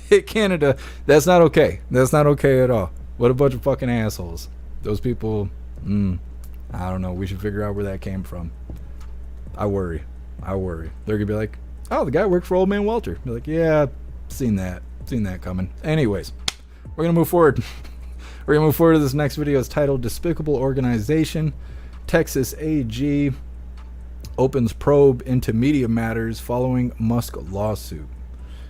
hit Canada. That's not okay. That's not okay at all. What a bunch of fucking assholes. Those people, I don't know. We should figure out where that came from. I worry. They're going to be like, oh, the guy worked for Old Man Walter. Be like, yeah, seen that coming. Anyways, we're going to move forward. We're going to move forward to this next video. It's titled Despicable Organization. Texas AG opens probe into media matters following Musk lawsuit.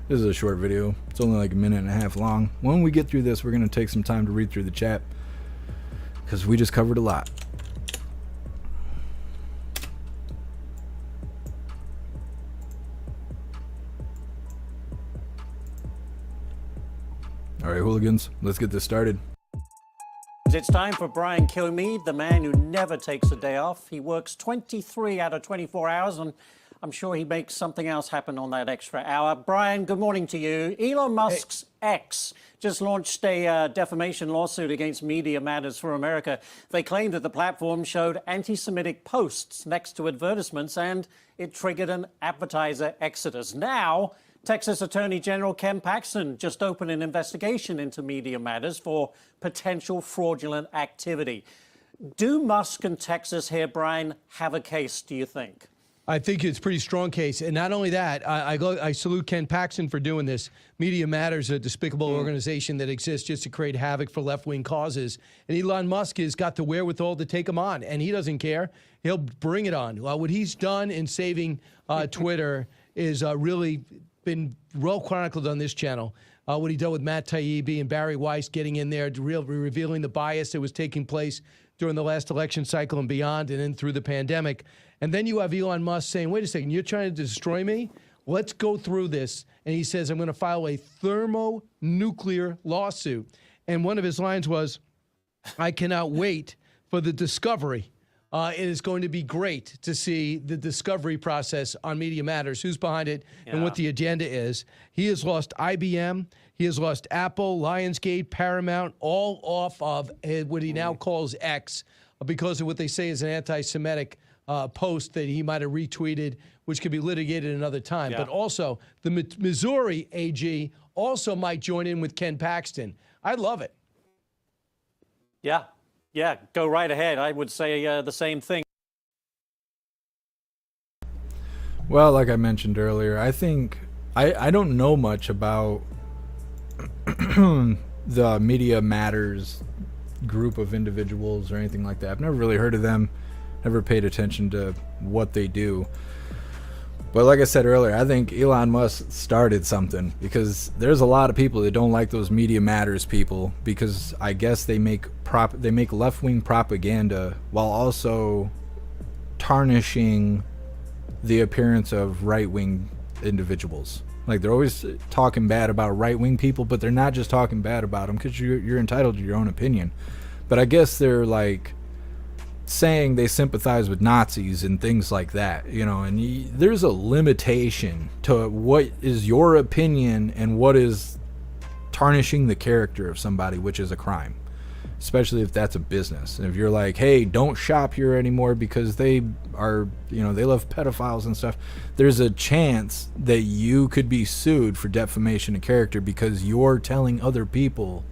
This is a short video. It's only like a minute and a half long. When we get through this, we're going to take some time to read through the chat because we just covered a lot. All right, hooligans, let's get this started. It's time for Brian Kilmeade, the man who never takes a day off. He works 23 out of 24 hours, and I'm sure he makes something else happen on that extra hour. Brian, good morning to you. Elon Musk's X just launched a defamation lawsuit against Media Matters for America. They claimed that the platform showed anti-Semitic posts next to advertisements, and it triggered an advertiser exodus. Now Texas Attorney General Ken Paxton just opened an investigation into Media Matters for potential fraudulent activity. Do Musk and Texas here, Brian, have a case, do you think? I think it's a pretty strong case. And not only that, I salute Ken Paxton for doing this. Media Matters, a despicable organization that exists just to create havoc for left-wing causes. And Elon Musk has got the wherewithal to take him on, and he doesn't care. He'll bring it on. What he's done in saving Twitter is really been well chronicled on this channel. What he did with Matt Taibbi and Barry Weiss getting in there, revealing the bias that was taking place during the last election cycle and beyond, and then through the pandemic. And then you have Elon Musk saying, wait a second, you're trying to destroy me? Let's go through this. And he says, I'm going to file a thermonuclear lawsuit. And one of his lines was, I cannot wait for the discovery. It is going to be great to see the discovery process on Media Matters, who's behind it and what the agenda is. He has lost IBM. He has lost Apple, Lionsgate, Paramount, all off of what he now calls X because of what they say is an anti-Semitic post that he might have retweeted, which could be litigated another time. But also, the Missouri AG also might join in with Ken Paxton. I love it. Yeah, go right ahead. I would say the same thing. Well, like I mentioned earlier, I think I don't know much about the Media Matters group of individuals or anything like that. I've never really heard of them, never paid attention to what they do. But like I said earlier, I think Elon Musk started something, because there's a lot of people that don't like those Media Matters people, because I guess they make left-wing propaganda while also tarnishing the appearance of right-wing individuals. Like, they're always talking bad about right-wing people, but they're not just talking bad about them, because you're entitled to your own opinion. But I guess they're like saying they sympathize with Nazis and things like that, you know, and there's a limitation to what is your opinion and what is tarnishing the character of somebody, which is a crime, especially if that's a business. And if you're like, hey, don't shop here anymore because they are, you know, they love pedophiles and stuff, there's a chance that you could be sued for defamation of character because you're telling other people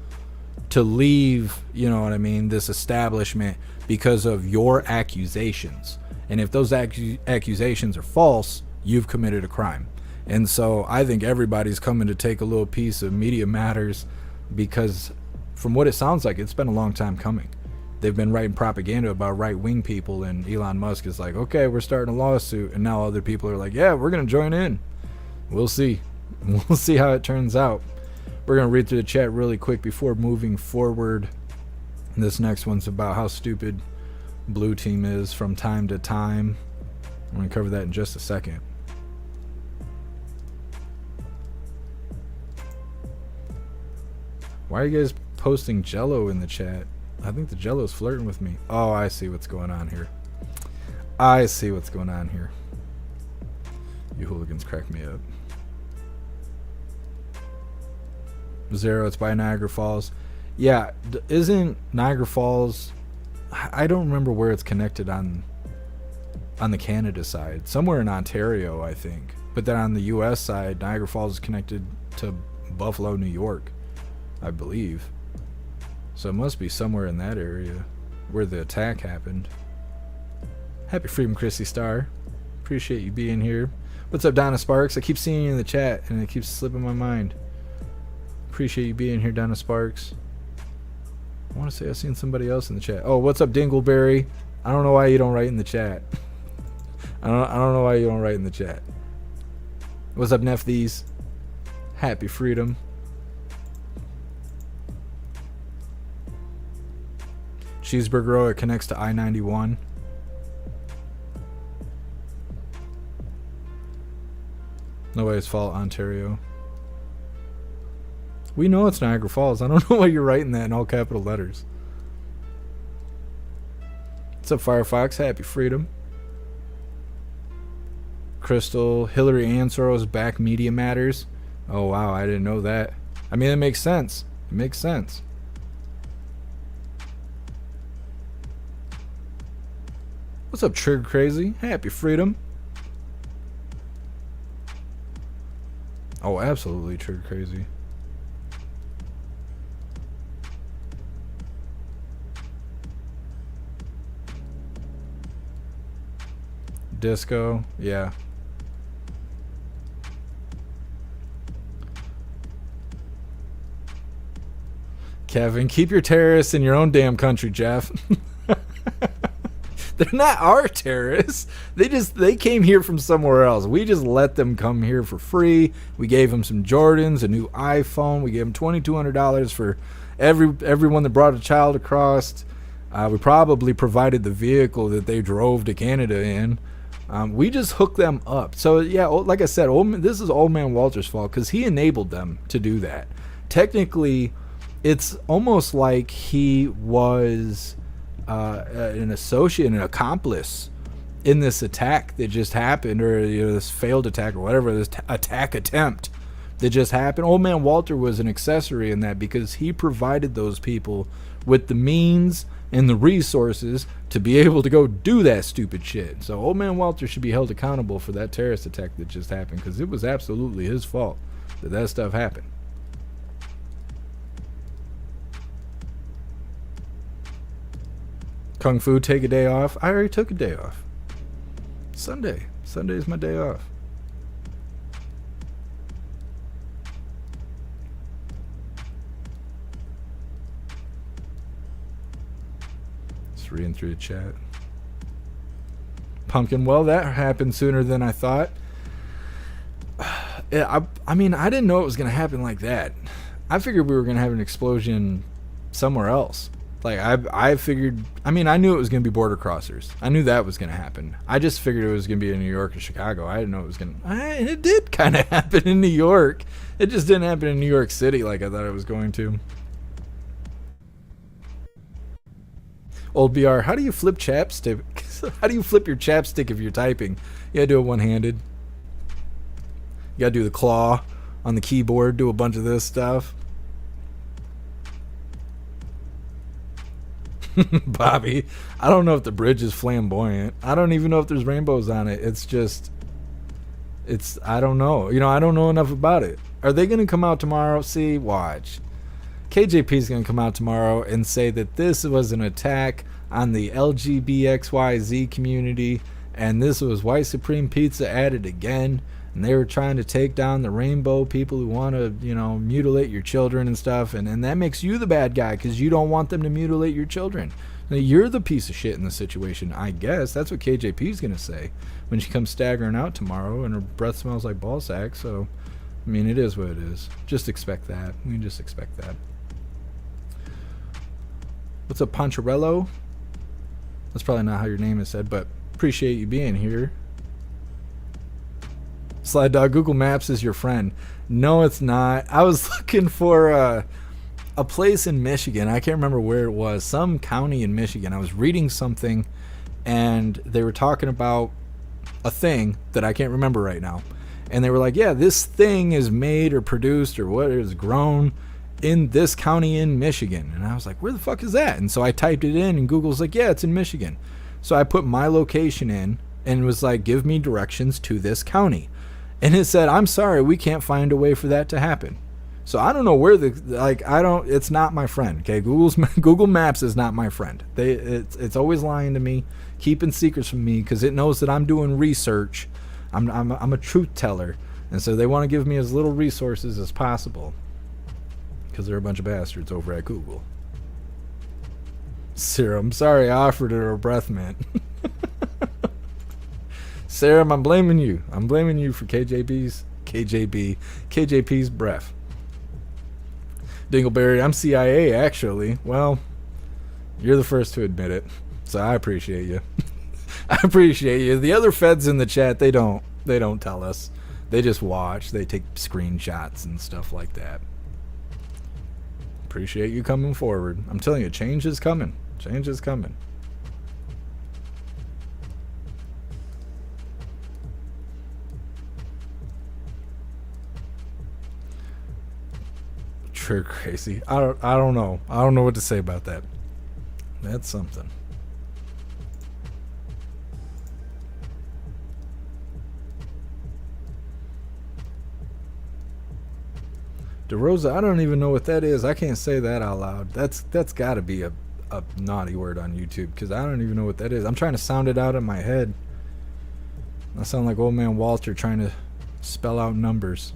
to leave, you know what I mean, this establishment because of your accusations. And if those accusations are false, you've committed a crime. And so I think everybody's coming to take a little piece of Media Matters, because from what it sounds like, it's been a long time coming. They've been writing propaganda about right-wing people, and Elon Musk is like, okay, we're starting a lawsuit. And now other people are like, yeah, we're going to join in. We'll see. We'll see how it turns out. We're going to read through the chat really quick before moving forward. This next one's about how stupid Blue Team is from time to time. I'm going to cover that in just a second. Why are you guys posting Jello in the chat? I think the Jello's flirting with me. Oh, I see what's going on here. I see what's going on here. You hooligans crack me up. Zero, it's by Niagara Falls. Yeah, isn't Niagara Falls, I don't remember where it's connected on the Canada side. Somewhere in Ontario, I think. But then on the US side, Niagara Falls is connected to Buffalo, New York, I believe. So it must be somewhere in that area where the attack happened. Happy Freedom, Chrissy Star. Appreciate you being here. What's up, Donna Sparks? I keep seeing you in the chat and it keeps slipping my mind. Appreciate you being here, Donna Sparks. I want to say I've seen somebody else in the chat. Oh, what's up, Dingleberry? I don't know why you don't write in the chat. I don't know why you don't write in the chat. What's up, Nefthese? Happy Freedom. Cheeseburger Row, it connects to I-91. Nobody's fault, Ontario. We know it's Niagara Falls. I don't know why you're writing that in all capital letters. What's up, Firefox? Happy Freedom. Crystal, Hillary Ansoro's back, Media Matters. Oh, wow, I didn't know that. I mean, it makes sense. It makes sense. What's up, Trigger Crazy? Happy Freedom. Oh, absolutely trigger crazy. Disco, yeah. Kevin, keep your terrorists in your own damn country, Jeff. They're not our terrorists. They came here from somewhere else. We just let them come here for free. We gave them some Jordans, a new iPhone. We gave them $2,200 for everyone that brought a child across. We probably provided the vehicle that they drove to Canada in. We just hooked them up. So yeah, like I said, this is Old Man Walter's fault because he enabled them to do that. Technically, it's almost like he was an associate, an accomplice in this attack that just happened, or this failed attack or whatever, this attack attempt that just happened. Old Man Walter was an accessory in that because he provided those people with the means and the resources to be able to go do that stupid shit. So Old Man Walter should be held accountable for that terrorist attack that just happened because it was absolutely his fault that stuff happened. Kung Fu, take a day off. I already took a day off. Sunday is my day off. Just reading through the chat. Pumpkin, well, that happened sooner than I thought. I mean, I didn't know it was going to happen like that. I figured we were going to have an explosion somewhere else. Like, I figured, I mean, I knew it was going to be border crossers. I knew that was going to happen. I just figured it was going to be in New York or Chicago. I didn't know it was going to, it did kind of happen in New York. It just didn't happen in New York City like I thought it was going to. Old BR, how do you flip chapstick? How do you flip your chapstick if you're typing? You gotta do it one-handed. You gotta do the claw on the keyboard, do a bunch of this stuff. Bobby, I don't know if the bridge is flamboyant. I don't even know if there's rainbows on it. It's just, I don't know. I don't know enough about it. Are they going to come out tomorrow? See, watch. KJP's going to come out tomorrow and say that this was an attack on the LGBTXYZ community and this was White Supreme Pizza at it again. And they were trying to take down the rainbow people who want to, mutilate your children and stuff. And that makes you the bad guy because you don't want them to mutilate your children. Now, you're the piece of shit in the situation, I guess. That's what KJP's going to say when she comes staggering out tomorrow and her breath smells like ball sack. So, I mean, it is what it is. Just expect that. We can just expect that. What's up, Poncharello? That's probably not how your name is said, but appreciate you being here. Slide Dog, Google Maps is your friend. No, it's not. I was looking for a place in Michigan. I can't remember where it was. Some county in Michigan. I was reading something, and they were talking about a thing that I can't remember right now. And they were like, yeah, this thing is made or produced or what is grown in this county in Michigan. And I was like, where the fuck is that? And so I typed it in, and Google's like, yeah, it's in Michigan. So I put my location in, and it was like, give me directions to this county. And it said, I'm sorry, we can't find a way for that to happen. So I don't know where it's not my friend. Okay, Google Maps is not my friend. It's always lying to me, keeping secrets from me because it knows that I'm doing research. I'm a truth teller. And so they want to give me as little resources as possible because they're a bunch of bastards over at Google. Sarah, I'm sorry I offered her a breath mint. Sarah, I'm blaming you. I'm blaming you for KJP's breath. Dingleberry, I'm CIA actually. Well, you're the first to admit it, so I appreciate you. I appreciate you. The other feds in the chat, they don't tell us. They just watch. They take screenshots and stuff like that. Appreciate you coming forward. I'm telling you, change is coming. Change is coming. Trigger crazy. I don't know. I don't know what to say about that. That's something. DeRosa, I don't even know what that is. I can't say that out loud. That's got to be a naughty word on YouTube, because I don't even know what that is. I'm trying to sound it out in my head. I sound like old man Walter trying to spell out numbers.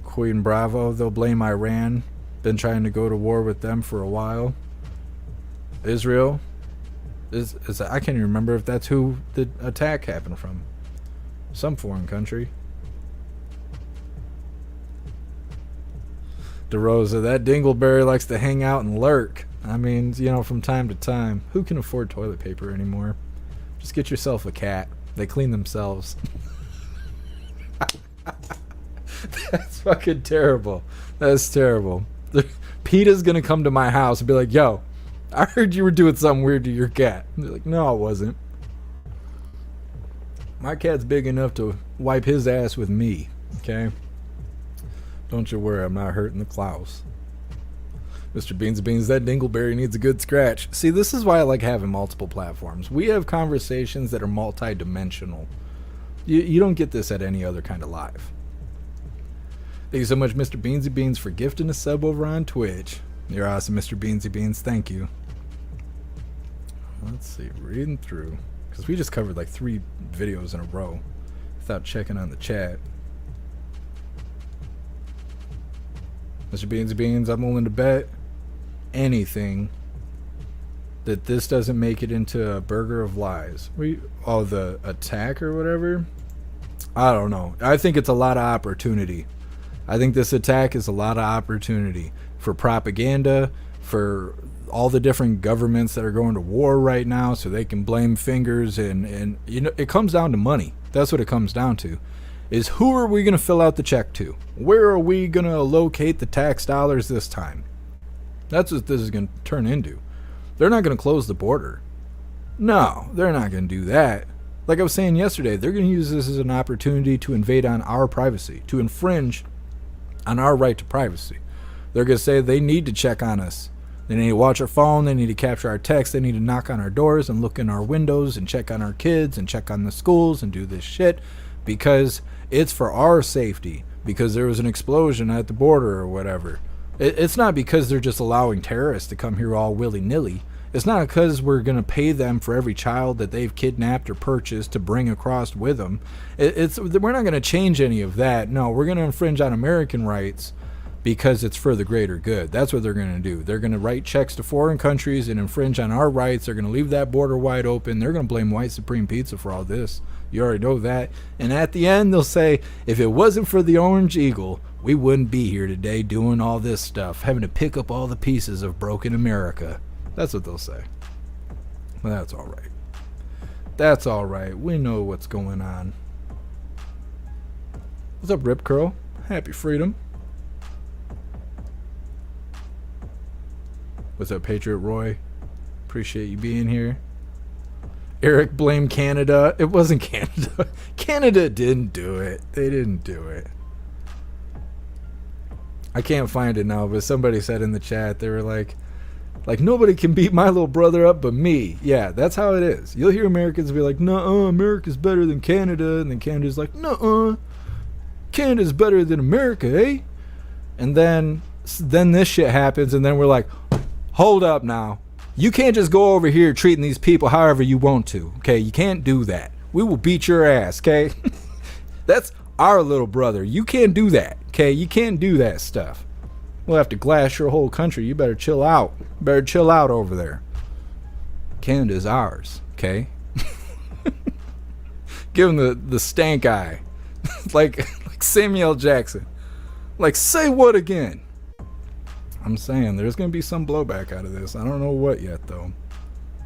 Queen Bravo, they'll blame Iran. Been trying to go to war with them for a while. Israel, is I can't even remember if that's who the attack happened from. Some foreign country. DeRosa, that dingleberry likes to hang out and lurk. I mean, you know, from time to time. Who can afford toilet paper anymore? Just get yourself a cat. They clean themselves. That's fucking terrible. That's terrible. PETA's gonna come to my house and be like, yo, I heard you were doing something weird to your cat. And they're like, no, I wasn't. My cat's big enough to wipe his ass with me, okay? Don't you worry, I'm not hurting the Klaus. Mr. Beans Beans, that dingleberry needs a good scratch. See, this is why I like having multiple platforms. We have conversations that are multi-dimensional. You don't get this at any other kind of live. Thank you so much, Mr. Beansy Beans, for gifting a sub over on Twitch. You're awesome, Mr. Beansy Beans. Thank you. Let's see, reading through, because we just covered like 3 videos in a row without checking on the chat. Mr. Beansy Beans, I'm willing to bet anything that this doesn't make it into a burger of lies. The attack or whatever? I don't know. I think it's a lot of opportunity. I think this attack is a lot of opportunity for propaganda, for all the different governments that are going to war right now so they can blame fingers, and you know, it comes down to money. That's what it comes down to. Is who are we going to fill out the check to? Where are we going to locate the tax dollars this time? That's what this is going to turn into. They're not going to close the border. No, they're not going to do that. Like I was saying yesterday, they're going to use this as an opportunity to invade on our privacy, to infringe on our right to privacy. They're going to say they need to check on us. They need to watch our phone. They need to capture our text. They need to knock on our doors and look in our windows and check on our kids and check on the schools and do this shit because it's for our safety, because there was an explosion at the border or whatever. It's not because they're just allowing terrorists to come here all willy-nilly. It's not because we're going to pay them for every child that they've kidnapped or purchased to bring across with them. We're not going to change any of that. No, we're going to infringe on American rights because it's for the greater good. That's what they're going to do. They're going to write checks to foreign countries and infringe on our rights. They're going to leave that border wide open. They're going to blame White Supreme Pizza for all this. You already know that. And at the end, they'll say, if it wasn't for the Orange Eagle, we wouldn't be here today doing all this stuff, having to pick up all the pieces of broken America. That's what they'll say. Well, that's all right. That's all right. We know what's going on. What's up, Rip Curl? Happy freedom. What's up, Patriot Roy? Appreciate you being here. Eric blamed Canada. It wasn't Canada. Canada didn't do it. They didn't do it. I can't find it now, but somebody said in the chat, they were like nobody can beat my little brother up but me. Yeah, that's how it is. You'll hear Americans be like, nuh-uh, America's better than Canada. And then Canada's like, nuh-uh, Canada's better than America, eh? And then this shit happens, and then we're like, hold up now. You can't just go over here treating these people however you want to, okay? You can't do that. We will beat your ass, okay? That's our little brother. You can't do that, okay? You can't do that stuff. We'll have to glass your whole country. You better chill out. Better chill out over there. Canada's ours, okay? Give him the stank eye. like Samuel Jackson. Like, say what again? I'm saying there's going to be some blowback out of this. I don't know what yet, though.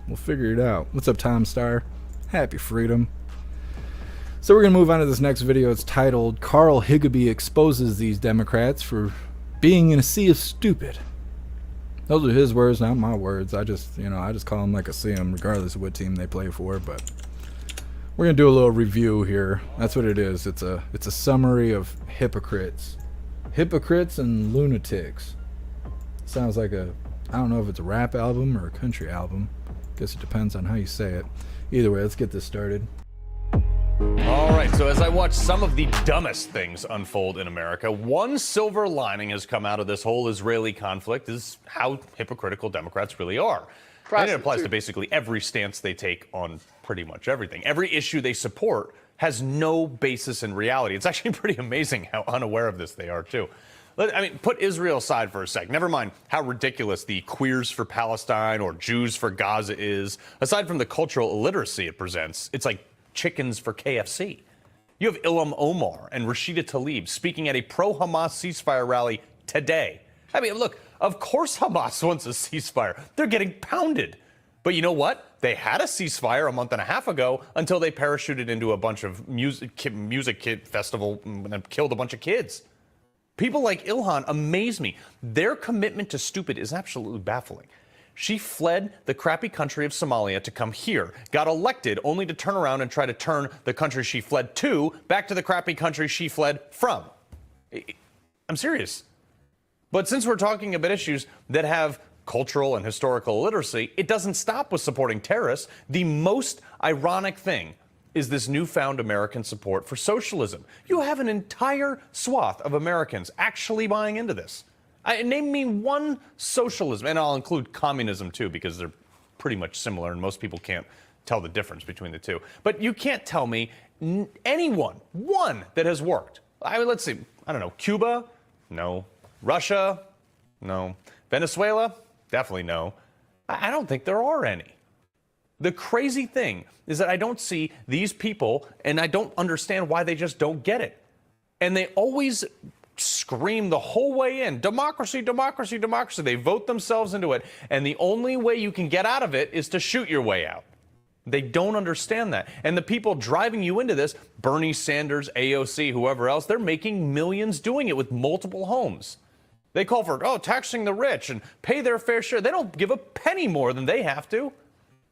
We'll figure it out. What's up, Tom Star? Happy freedom. So we're going to move on to this next video. It's titled, Carl Higbee Exposes These Democrats for Being in a Sea of Stupid. Those are his words, not my words. I just call them like I see them, regardless of what team they play for. But we're going to do a little review here. That's what it is. It's a summary of hypocrites. Hypocrites and lunatics. Sounds like I don't know if it's a rap album or a country album. Guess it depends on how you say it. Either way, let's get this started. All right, so as I watch some of the dumbest things unfold in America, one silver lining has come out of this whole Israeli conflict is how hypocritical Democrats really are. And it applies to basically every stance they take on pretty much everything. Every issue they support has no basis in reality. It's actually pretty amazing how unaware of this they are, too. I mean, put Israel aside for a sec. Never mind how ridiculous the Queers for Palestine or Jews for Gaza is. Aside from the cultural illiteracy it presents, it's like chickens for KFC. You have Ilham Omar and Rashida Tlaib speaking at a pro-Hamas ceasefire rally today. I mean, look, of course Hamas wants a ceasefire. They're getting pounded. But you know what? They had a ceasefire a month and a half ago until they parachuted into a bunch of music kid festival and killed a bunch of kids. People like Ilhan amaze me. Their commitment to stupid is absolutely baffling. She fled the crappy country of Somalia to come here, got elected only to turn around and try to turn the country she fled to back to the crappy country she fled from. I'm serious. But since we're talking about issues that have cultural and historical illiteracy, it doesn't stop with supporting terrorists. The most ironic thing is this newfound American support for socialism. You have an entire swath of Americans actually buying into this. Name me one socialism, and I'll include communism too, because they're pretty much similar and most people can't tell the difference between the two. But you can't tell me one that has worked. I mean, let's see, I don't know, Cuba? No. Russia? No. Venezuela? Definitely no. I don't think there are any. The crazy thing is that I don't see these people, and I don't understand why they just don't get it. And they always scream the whole way in, democracy, democracy, democracy. They vote themselves into it, and the only way you can get out of it is to shoot your way out. They don't understand that. And the people driving you into this, Bernie Sanders, AOC, whoever else, they're making millions doing it with multiple homes. They call for, taxing the rich and pay their fair share. They don't give a penny more than they have to.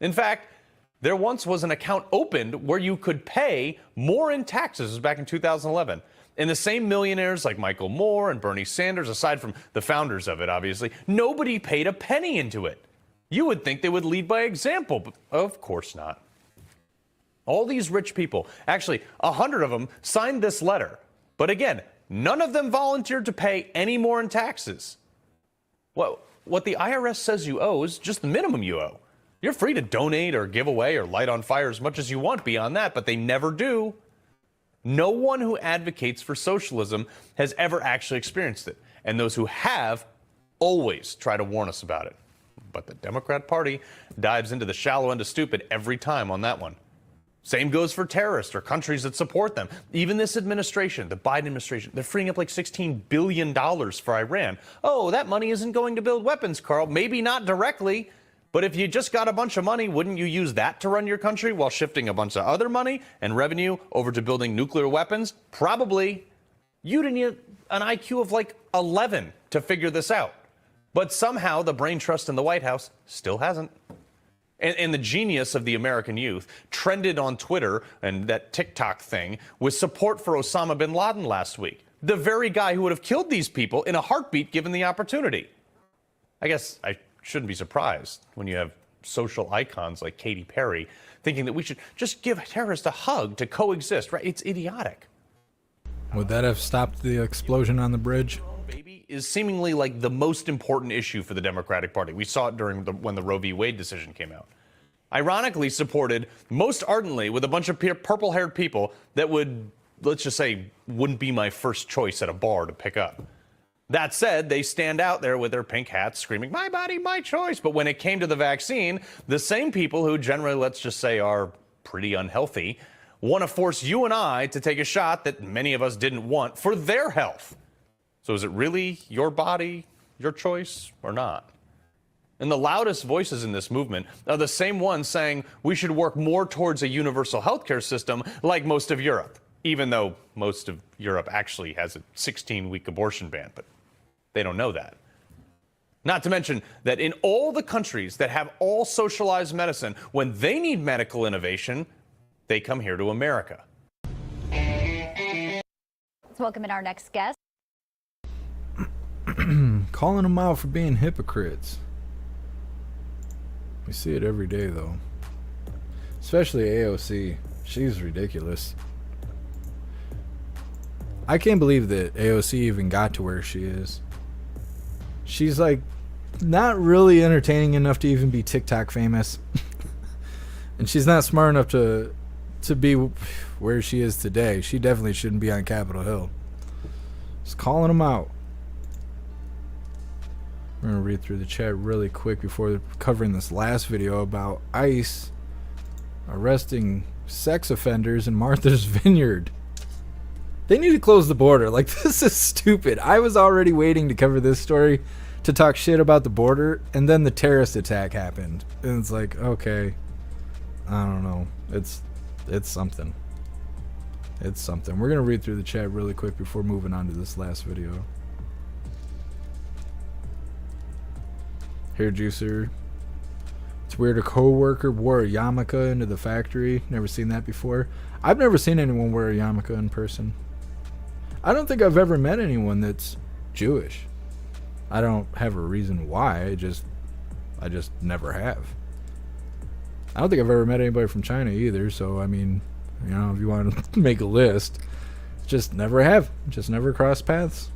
In fact, there once was an account opened where you could pay more in taxes. It was back in 2011. And the same millionaires like Michael Moore and Bernie Sanders, aside from the founders of it, obviously, nobody paid a penny into it. You would think they would lead by example, but of course not. All these rich people, actually 100 of them, signed this letter. But again, none of them volunteered to pay any more in taxes. Well, what the IRS says you owe is just the minimum you owe. You're free to donate or give away or light on fire as much as you want beyond that, but they never do. No one who advocates for socialism has ever actually experienced it. And those who have always try to warn us about it. But the Democrat Party dives into the shallow end of stupid every time on that one. Same goes for terrorists or countries that support them. Even this administration, the Biden administration, they're freeing up like $16 billion for Iran. Oh, that money isn't going to build weapons, Carl. Maybe not directly. But if you just got a bunch of money, wouldn't you use that to run your country while shifting a bunch of other money and revenue over to building nuclear weapons? Probably. You'd need an IQ of like 11 to figure this out. But somehow the brain trust in the White House still hasn't. And the genius of the American youth trended on Twitter and that TikTok thing with support for Osama bin Laden last week. The very guy who would have killed these people in a heartbeat given the opportunity. I guess I shouldn't be surprised when you have social icons like Katy Perry thinking that we should just give terrorists a hug to coexist, right? It's idiotic. Would that have stopped the explosion on the bridge? Baby is seemingly like the most important issue for the Democratic Party. We saw it when the Roe v. Wade decision came out. Ironically supported most ardently with a bunch of purple-haired people that would, let's just say, wouldn't be my first choice at a bar to pick up. That said, they stand out there with their pink hats screaming, my body, my choice. But when it came to the vaccine, the same people who generally, let's just say, are pretty unhealthy, want to force you and I to take a shot that many of us didn't want for their health. So is it really your body, your choice, or not? And the loudest voices in this movement are the same ones saying we should work more towards a universal healthcare system like most of Europe, even though most of Europe actually has a 16-week abortion ban, but they don't know that. Not to mention that in all the countries that have all socialized medicine, when they need medical innovation, they come here to America. Let's welcome in our next guest. Calling them out for being hypocrites. We see it every day, though. Especially AOC. She's ridiculous. I can't believe that AOC even got to where she is. She's like not really entertaining enough to even be TikTok famous. And she's not smart enough to be where she is today. She definitely shouldn't be on Capitol Hill. Just calling them out. We're going to read through the chat really quick before covering this last video about ICE arresting sex offenders in Martha's Vineyard. They need to close the border. Like, this is stupid. I was already waiting to cover this story to talk shit about the border, and then the terrorist attack happened. And it's like, okay, I don't know. It's something. It's something. We're going to read through the chat really quick before moving on to this last video. Hair juicer. It's weird a co-worker wore a yarmulke into the factory. Never seen that before. I've never seen anyone wear a yarmulke in person. I don't think I've ever met anyone that's Jewish. I don't have a reason why. I just never have. I don't think I've ever met anybody from China either. So, I mean, you know, if you want to make a list, just never have. Just never crossed paths.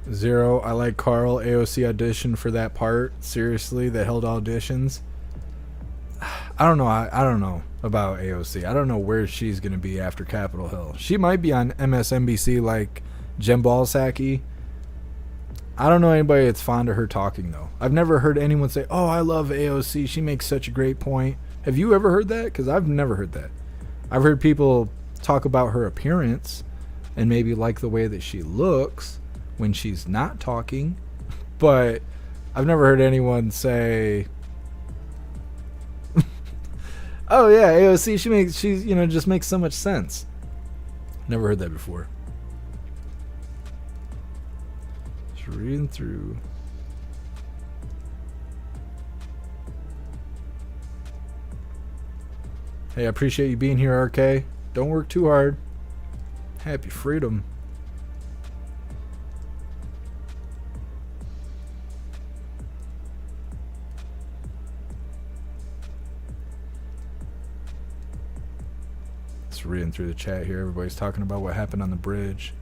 Zero, I like Carl. AOC auditioned for that part. Seriously, they held auditions. I don't know. I don't know about AOC. I don't know where she's going to be after Capitol Hill. She might be on MSNBC like Jen Balsacki. I don't know anybody that's fond of her talking, though. I've never heard anyone say, oh, I love AOC. She makes such a great point. Have you ever heard that? Because I've never heard that. I've heard people talk about her appearance and maybe like the way that she looks when she's not talking, but I've never heard anyone say, oh yeah, AOC, she's you know, just makes so much sense. Never heard that before. Just reading through. Hey, I appreciate you being here, RK. Don't work too hard. Happy freedom. Reading through the chat here, everybody's talking about what happened on the bridge.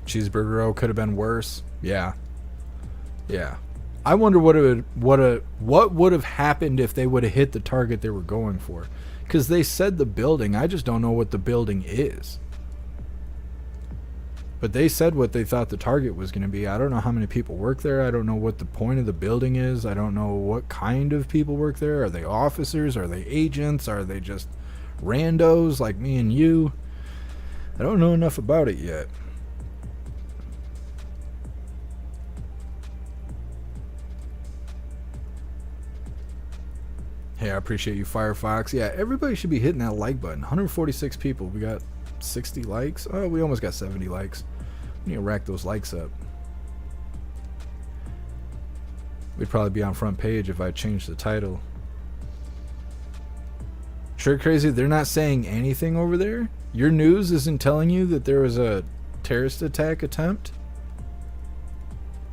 Cheeseburger O could have been worse. Yeah. I wonder what would have happened if they would have hit the target they were going for, because they said the building. I just don't know what the building is. But they said what they thought the target was going to be. I don't know how many people work there. I don't know what the point of the building is. I don't know what kind of people work there. Are they officers? Are they agents? Are they just randos like me and you? I don't know enough about it yet. Hey, I appreciate you, Firefox. Yeah, everybody should be hitting that like button. 146 people. We got 60 likes. Oh, we almost got 70 likes. We need to rack those likes up. We'd probably be on front page if I changed the title. Sure crazy, they're not saying anything over there? Your news isn't telling you that there was a terrorist attack attempt?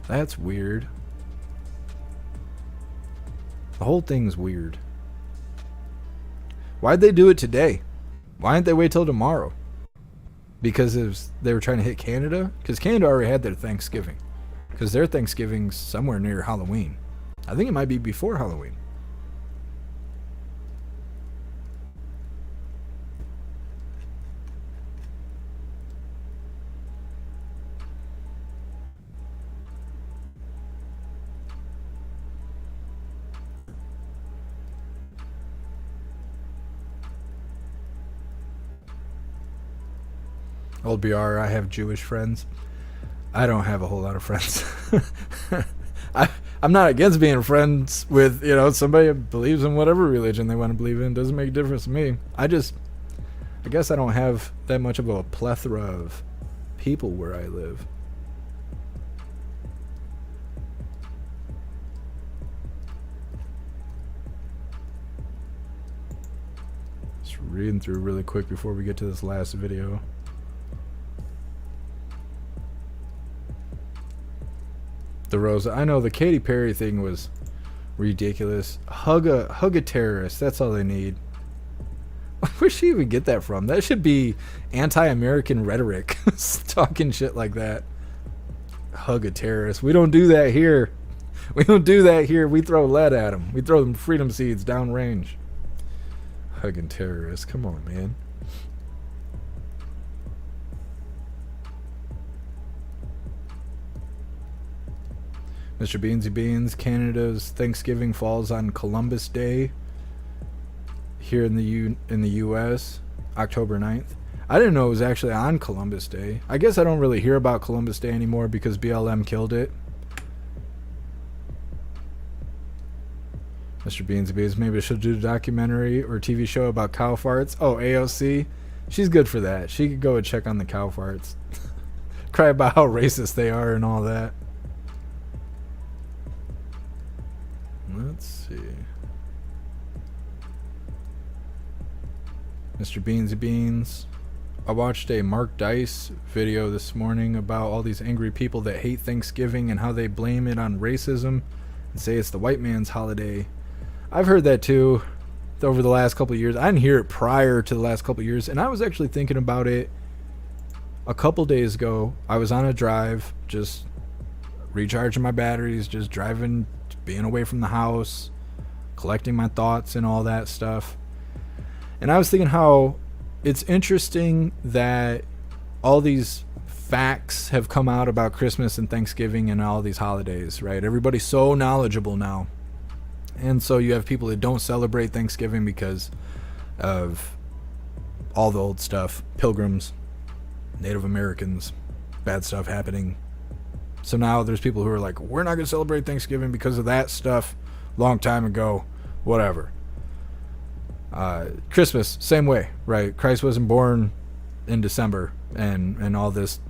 That's weird. The whole thing's weird. Why'd they do it today? Why didn't they wait till tomorrow? Because they were trying to hit Canada? Because Canada already had their Thanksgiving. Because their Thanksgiving's somewhere near Halloween. I think it might be before Halloween. Old BR, I have Jewish friends. I don't have a whole lot of friends. I'm not against being friends with, you know, somebody who believes in whatever religion they want to believe in. Doesn't make a difference to me. I guess I don't have that much of a plethora of people where I live. reading through really quick before we get to this last video. The Rosa. I know the Katy Perry thing was ridiculous. Hug a terrorist. That's all they need. Where should you even get that from? That should be anti-American rhetoric. Talking shit like that. Hug a terrorist. We don't do that here. We don't do that here. We throw lead at them. We throw them freedom seeds downrange. Hugging terrorists. Come on, man. Mr. Beansy Beans, Canada's Thanksgiving falls on Columbus Day here in the U.S., October 9th. I didn't know it was actually on Columbus Day. I guess I don't really hear about Columbus Day anymore because BLM killed it. Mr. Beansy Beans, maybe I should do a documentary or TV show about cow farts. Oh, AOC? She's good for that. She could go and check on the cow farts. Cry about how racist they are and all that. Let's see. Mr. Beansy Beans. I watched a Mark Dice video this morning about all these angry people that hate Thanksgiving and how they blame it on racism and say it's the white man's holiday. I've heard that too over the last couple of years. I didn't hear it prior to the last couple of years, and I was actually thinking about it a couple days ago. I was on a drive, just recharging my batteries, just driving, being away from the house, collecting my thoughts and all that stuff. And I was thinking how it's interesting that all these facts have come out about Christmas and Thanksgiving and all these holidays, right? Everybody's so knowledgeable now. And so you have people that don't celebrate Thanksgiving because of all the old stuff. Pilgrims, Native Americans, bad stuff happening. So now there's people who are like, we're not going to celebrate Thanksgiving because of that stuff long time ago, whatever. Christmas, same way, right? Christ wasn't born in December and all this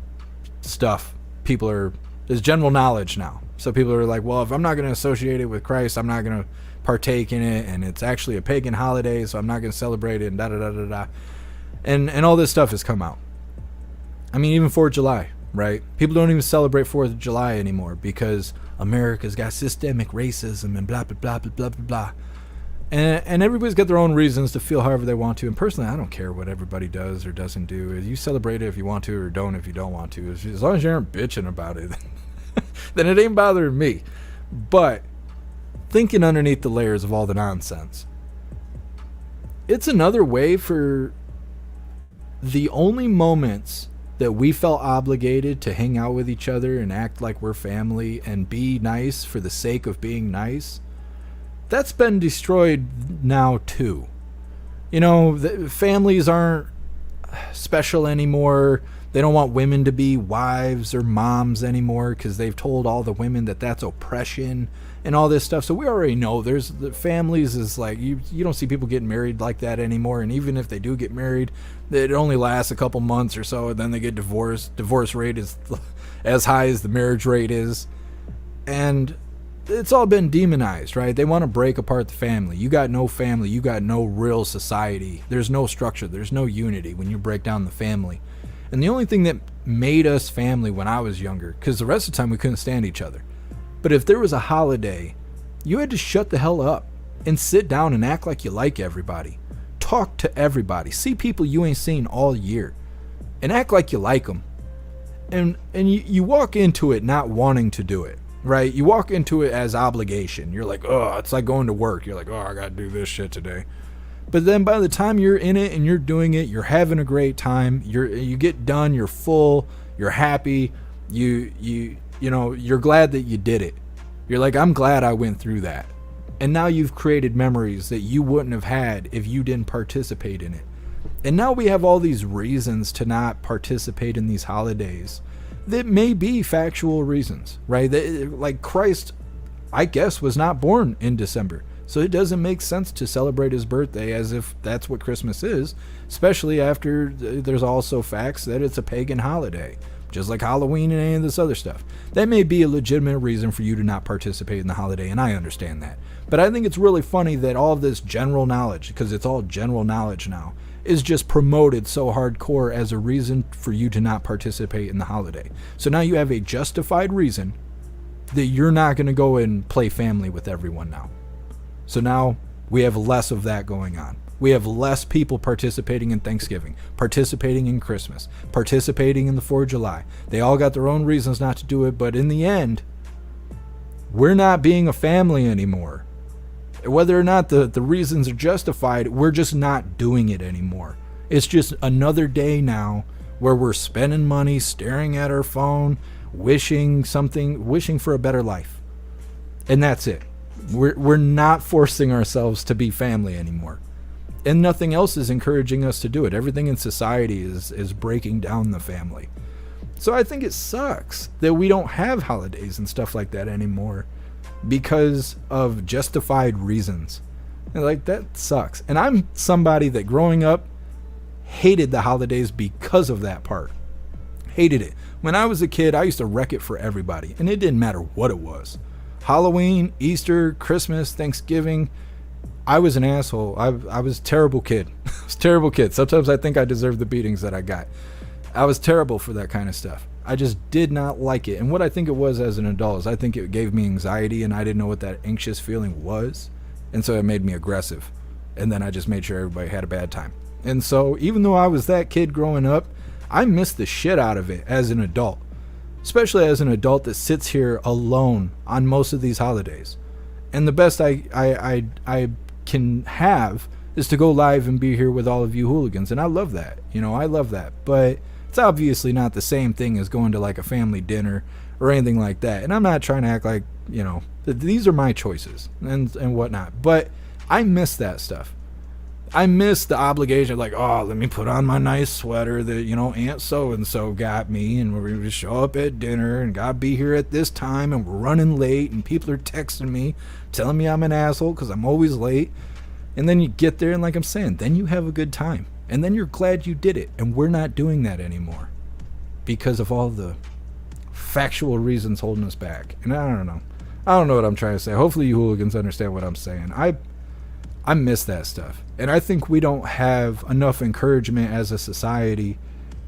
stuff. There's general knowledge now. So people are like, well, if I'm not going to associate it with Christ, I'm not going to partake in it, and it's actually a pagan holiday, so I'm not going to celebrate it, and da-da-da-da-da. And all this stuff has come out. I mean, even 4th of July, right? People don't even celebrate 4th of July anymore because America's got systemic racism and blah, blah, blah, blah, blah, blah, blah. And everybody's got their own reasons to feel however they want to. And personally, I don't care what everybody does or doesn't do. You celebrate it if you want to, or don't if you don't want to. As long as you aren't bitching about it, then it ain't bothering me. But thinking underneath the layers of all the nonsense, it's another way for the only moments that we felt obligated to hang out with each other and act like we're family and be nice for the sake of being nice. That's been destroyed now too. You know, families aren't special anymore. They don't want women to be wives or moms anymore because they've told all the women that that's oppression and all this stuff. So we already know there's the families is like, you don't see people getting married like that anymore. And even if they do get married, it only lasts a couple months or so, and then they get divorced. Divorce rate is as high as the marriage rate is. And it's all been demonized, right? They want to break apart the family. You got no family. You got no real society. There's no structure. There's no unity when you break down the family. And the only thing that made us family when I was younger, because the rest of the time we couldn't stand each other. But if there was a holiday, you had to shut the hell up and sit down and act like you like everybody. Talk to everybody. See people you ain't seen all year and act like you like them. And you walk into it not wanting to do it. Right? You walk into it as obligation. You're like, oh, it's like going to work. You're like, oh, I got to do this shit today. But then by the time you're in it and you're doing it, you're having a great time. You get done. You're full. You're happy. You know, you're glad that you did it. You're like, I'm glad I went through that. And now you've created memories that you wouldn't have had if you didn't participate in it. And now we have all these reasons to not participate in these holidays. That may be factual reasons, right? Like Christ, I guess, was not born in December. So it doesn't make sense to celebrate his birthday as if that's what Christmas is, especially after there's also facts that it's a pagan holiday. just like Halloween and any of this other stuff. That may be a legitimate reason for you to not participate in the holiday, and I understand that. But I think it's really funny that all of this general knowledge, because it's all general knowledge now, is just promoted so hardcore as a reason for you to not participate in the holiday. So now you have a justified reason that you're not going to go and play family with everyone now. So now we have less of that going on. We have less people participating in Thanksgiving, participating in Christmas, participating in the 4th of July. They all got their own reasons not to do it, but in the end, we're not being a family anymore. Whether or not the reasons are justified, we're just not doing it anymore. It's just another day now where we're spending money, staring at our phone, wishing for a better life. And that's it. We're not forcing ourselves to be family anymore. And nothing else is encouraging us to do it. Everything in society is breaking down the family. So I think it sucks that we don't have holidays and stuff like that anymore because of justified reasons. And like, that sucks. And I'm somebody that growing up hated the holidays because of that part. Hated it. When I was a kid, I used to wreck it for everybody, and it didn't matter what it was. Halloween, Easter, Christmas, Thanksgiving. I was an asshole. I was a terrible kid. I was a terrible kid. Sometimes I think I deserved the beatings that I got. I was terrible for that kind of stuff. I just did not like it. And what I think it was as an adult is I think it gave me anxiety, and I didn't know what that anxious feeling was. And so it made me aggressive. And then I just made sure everybody had a bad time. And so even though I was that kid growing up, I missed the shit out of it as an adult. Especially as an adult that sits here alone on most of these holidays. And the best I can have is to go live and be here with all of you hooligans. And I love that. You know, I love that. But it's obviously not the same thing as going to like a family dinner or anything like that. And I'm not trying to act like, you know, these are my choices and whatnot. But I miss that stuff. I miss the obligation of like, oh, let me put on my nice sweater that, you know, Aunt so-and-so got me, and we're going to show up at dinner and gotta be here at this time, and we're running late, and people are texting me, telling me I'm an asshole because I'm always late. And then you get there, and like I'm saying, then you have a good time. And then you're glad you did it. And we're not doing that anymore because of all the factual reasons holding us back. And I don't know. I don't know what I'm trying to say. Hopefully you hooligans understand what I'm saying. I miss that stuff. And I think we don't have enough encouragement as a society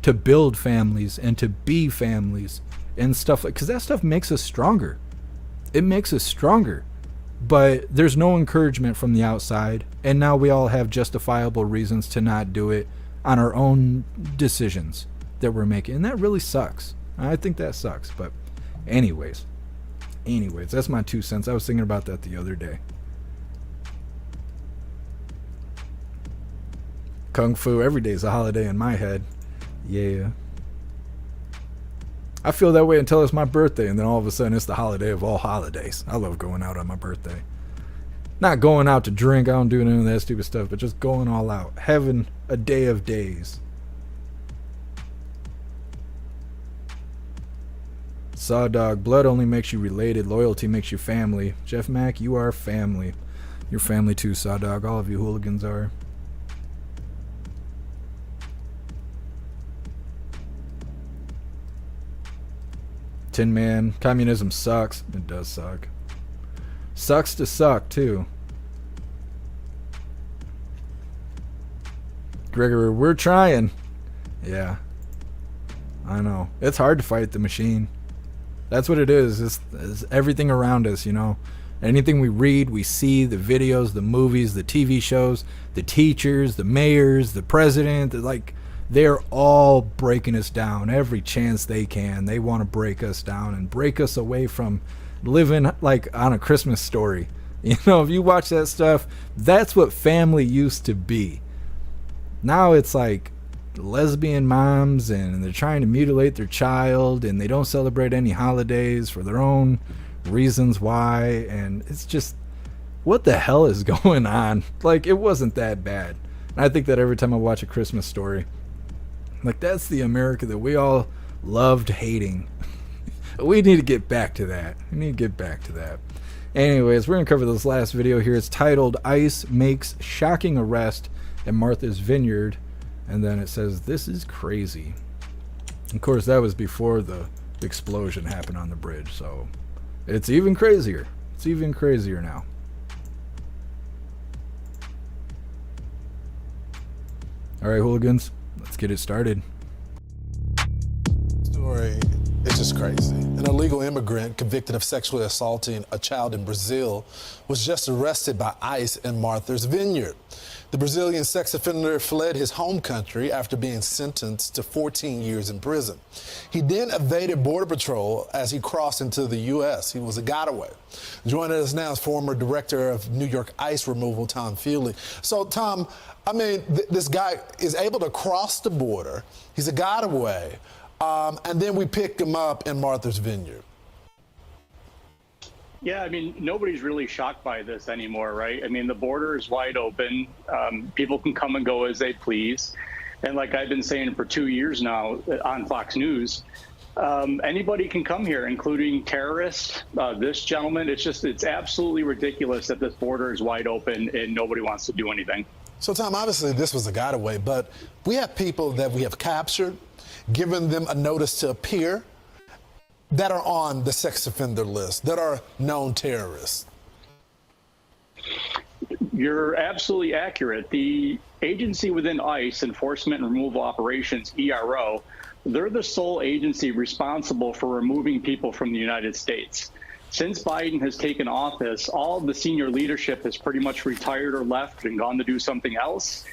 to build families and to be families and stuff like, because that stuff makes us stronger. It makes us stronger. But there's no encouragement from the outside. And now we all have justifiable reasons to not do it on our own decisions that we're making. And that really sucks. I think that sucks. But anyways, that's my 2 cents. I was thinking about that the other day. Kung Fu, every day is a holiday in my head. Yeah. I feel that way until it's my birthday, and then all of a sudden it's the holiday of all holidays. I love going out on my birthday. Not going out to drink, I don't do none of that stupid stuff, but just going all out. Having a day of days. Sawdog, blood only makes you related, loyalty makes you family. Jeff Mac, you are family. You're family too, Sawdog. All of you hooligans are. Tin Man, communism sucks. It does suck. Sucks to suck, too. Gregory, we're trying. Yeah. I know. It's hard to fight the machine. That's what it is. It's everything around us, you know. Anything we read, we see, the videos, the movies, the TV shows, the teachers, the mayors, the president, they're all breaking us down every chance they can. They want to break us down and break us away from living like on a Christmas Story. You know, if you watch that stuff, that's what family used to be. Now it's like lesbian moms, and they're trying to mutilate their child, and they don't celebrate any holidays for their own reasons why. And it's just, what the hell is going on? Like, it wasn't that bad. And I think that every time I watch a Christmas Story, like, that's the America that we all loved hating. We need to get back to that. Anyways, we're going to cover this last video here. It's titled, ICE Makes Shocking Arrest at Martha's Vineyard. And then it says, this is crazy. Of course, that was before the explosion happened on the bridge, so it's even crazier. It's even crazier now. All right, hooligans, let's get it started. Story is just crazy. An illegal immigrant convicted of sexually assaulting a child in Brazil was just arrested by ICE in Martha's Vineyard. The Brazilian sex offender fled his home country after being sentenced to 14 years in prison. He then evaded Border Patrol as he crossed into the U.S. He was a getaway. Joining us now is former director of New York ICE removal, Tom Feely. So, Tom, I mean, this guy is able to cross the border. He's a getaway. And then we picked him up in Martha's Vineyard. Yeah, I mean, nobody's really shocked by this anymore, right? I mean, the border is wide open. People can come and go as they please. And like I've been saying for 2 years now on Fox News, anybody can come here, including terrorists, this gentleman. It's absolutely ridiculous that this border is wide open and nobody wants to do anything. So, Tom, obviously this was a getaway, but we have people that we have captured, given them a notice to appear, that are on the sex offender list, that are known terrorists. You're absolutely accurate. The agency within ICE, Enforcement and Removal Operations, ERO, they're the sole agency responsible for removing people from the United States. Since Biden has taken office, all of the senior leadership has pretty much retired or left and gone to do something else.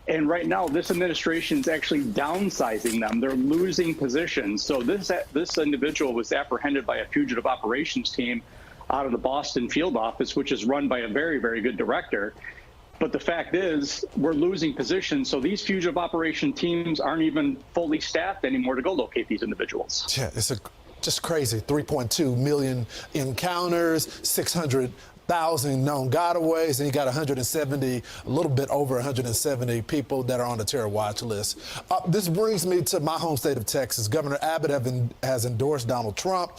And right now, this administration is actually downsizing them. They're losing positions. So this individual was apprehended by a fugitive operations team out of the Boston field office, which is run by a very, very good director. But the fact is, we're losing positions. So these fugitive operation teams aren't even fully staffed anymore to go locate these individuals. Yeah, it's just crazy. 3.2 million encounters, 600,000 known gotaways, and you got 170, a little bit over 170 people that are on the terror watch list. This brings me to my home state of Texas. Governor Abbott has endorsed Donald Trump,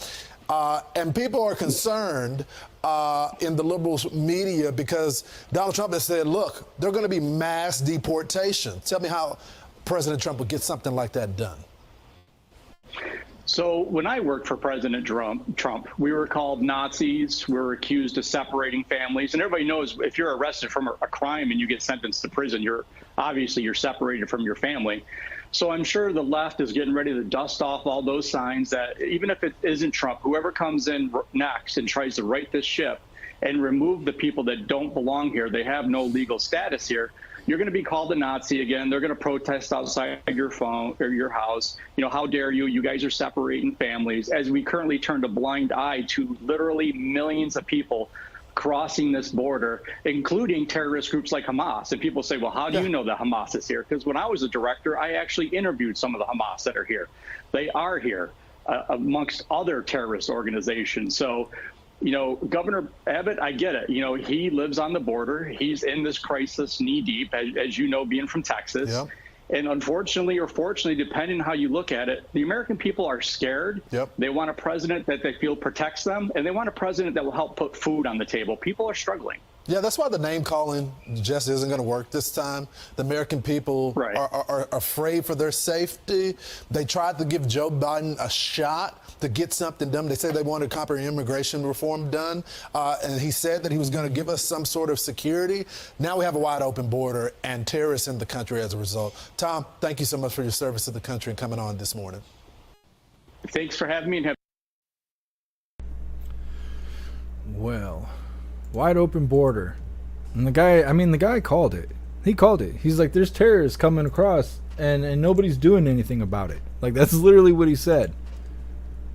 and people are concerned in the liberals media because Donald Trump has said, look, there are going to be mass deportations. Tell me how President Trump would get something like that done. So when I worked for President Trump, we were called Nazis. We were accused of separating families. And everybody knows if you're arrested from a crime and you get sentenced to prison, you're separated from your family. So I'm sure the left is getting ready to dust off all those signs that even if it isn't Trump, whoever comes in next and tries to right this ship and remove the people that don't belong here, they have no legal status here, you're going to be called a Nazi again. They're going to protest outside your phone or your house. You know, how dare you? You guys are separating families, as we currently turn a blind eye to literally millions of people crossing this border, including terrorist groups like Hamas. And people say, well, how do you know that Hamas is here? Because when I was a director, I actually interviewed some of the Hamas that are here. They are here amongst other terrorist organizations. So, you know, Governor Abbott, I get it. You know, he lives on the border. He's in this crisis knee deep, as you know, being from Texas. Yep. And unfortunately or fortunately, depending on how you look at it, the American people are scared. Yep. They want a president that they feel protects them, and they want a president that will help put food on the table. People are struggling. Yeah, that's why the name calling just isn't going to work this time. The American people are afraid for their safety. They tried to give Joe Biden a shot to get something done. They said they wanted comprehensive immigration reform done, and he said that he was going to give us some sort of security. Now we have a wide open border and terrorists in the country as a result. Tom, thank you so much for your service to the country and coming on this morning. Thanks for having me. Well, wide open border. And the guy called it. He called it. He's like, there's terrorists coming across and nobody's doing anything about it. Like, that's literally what he said.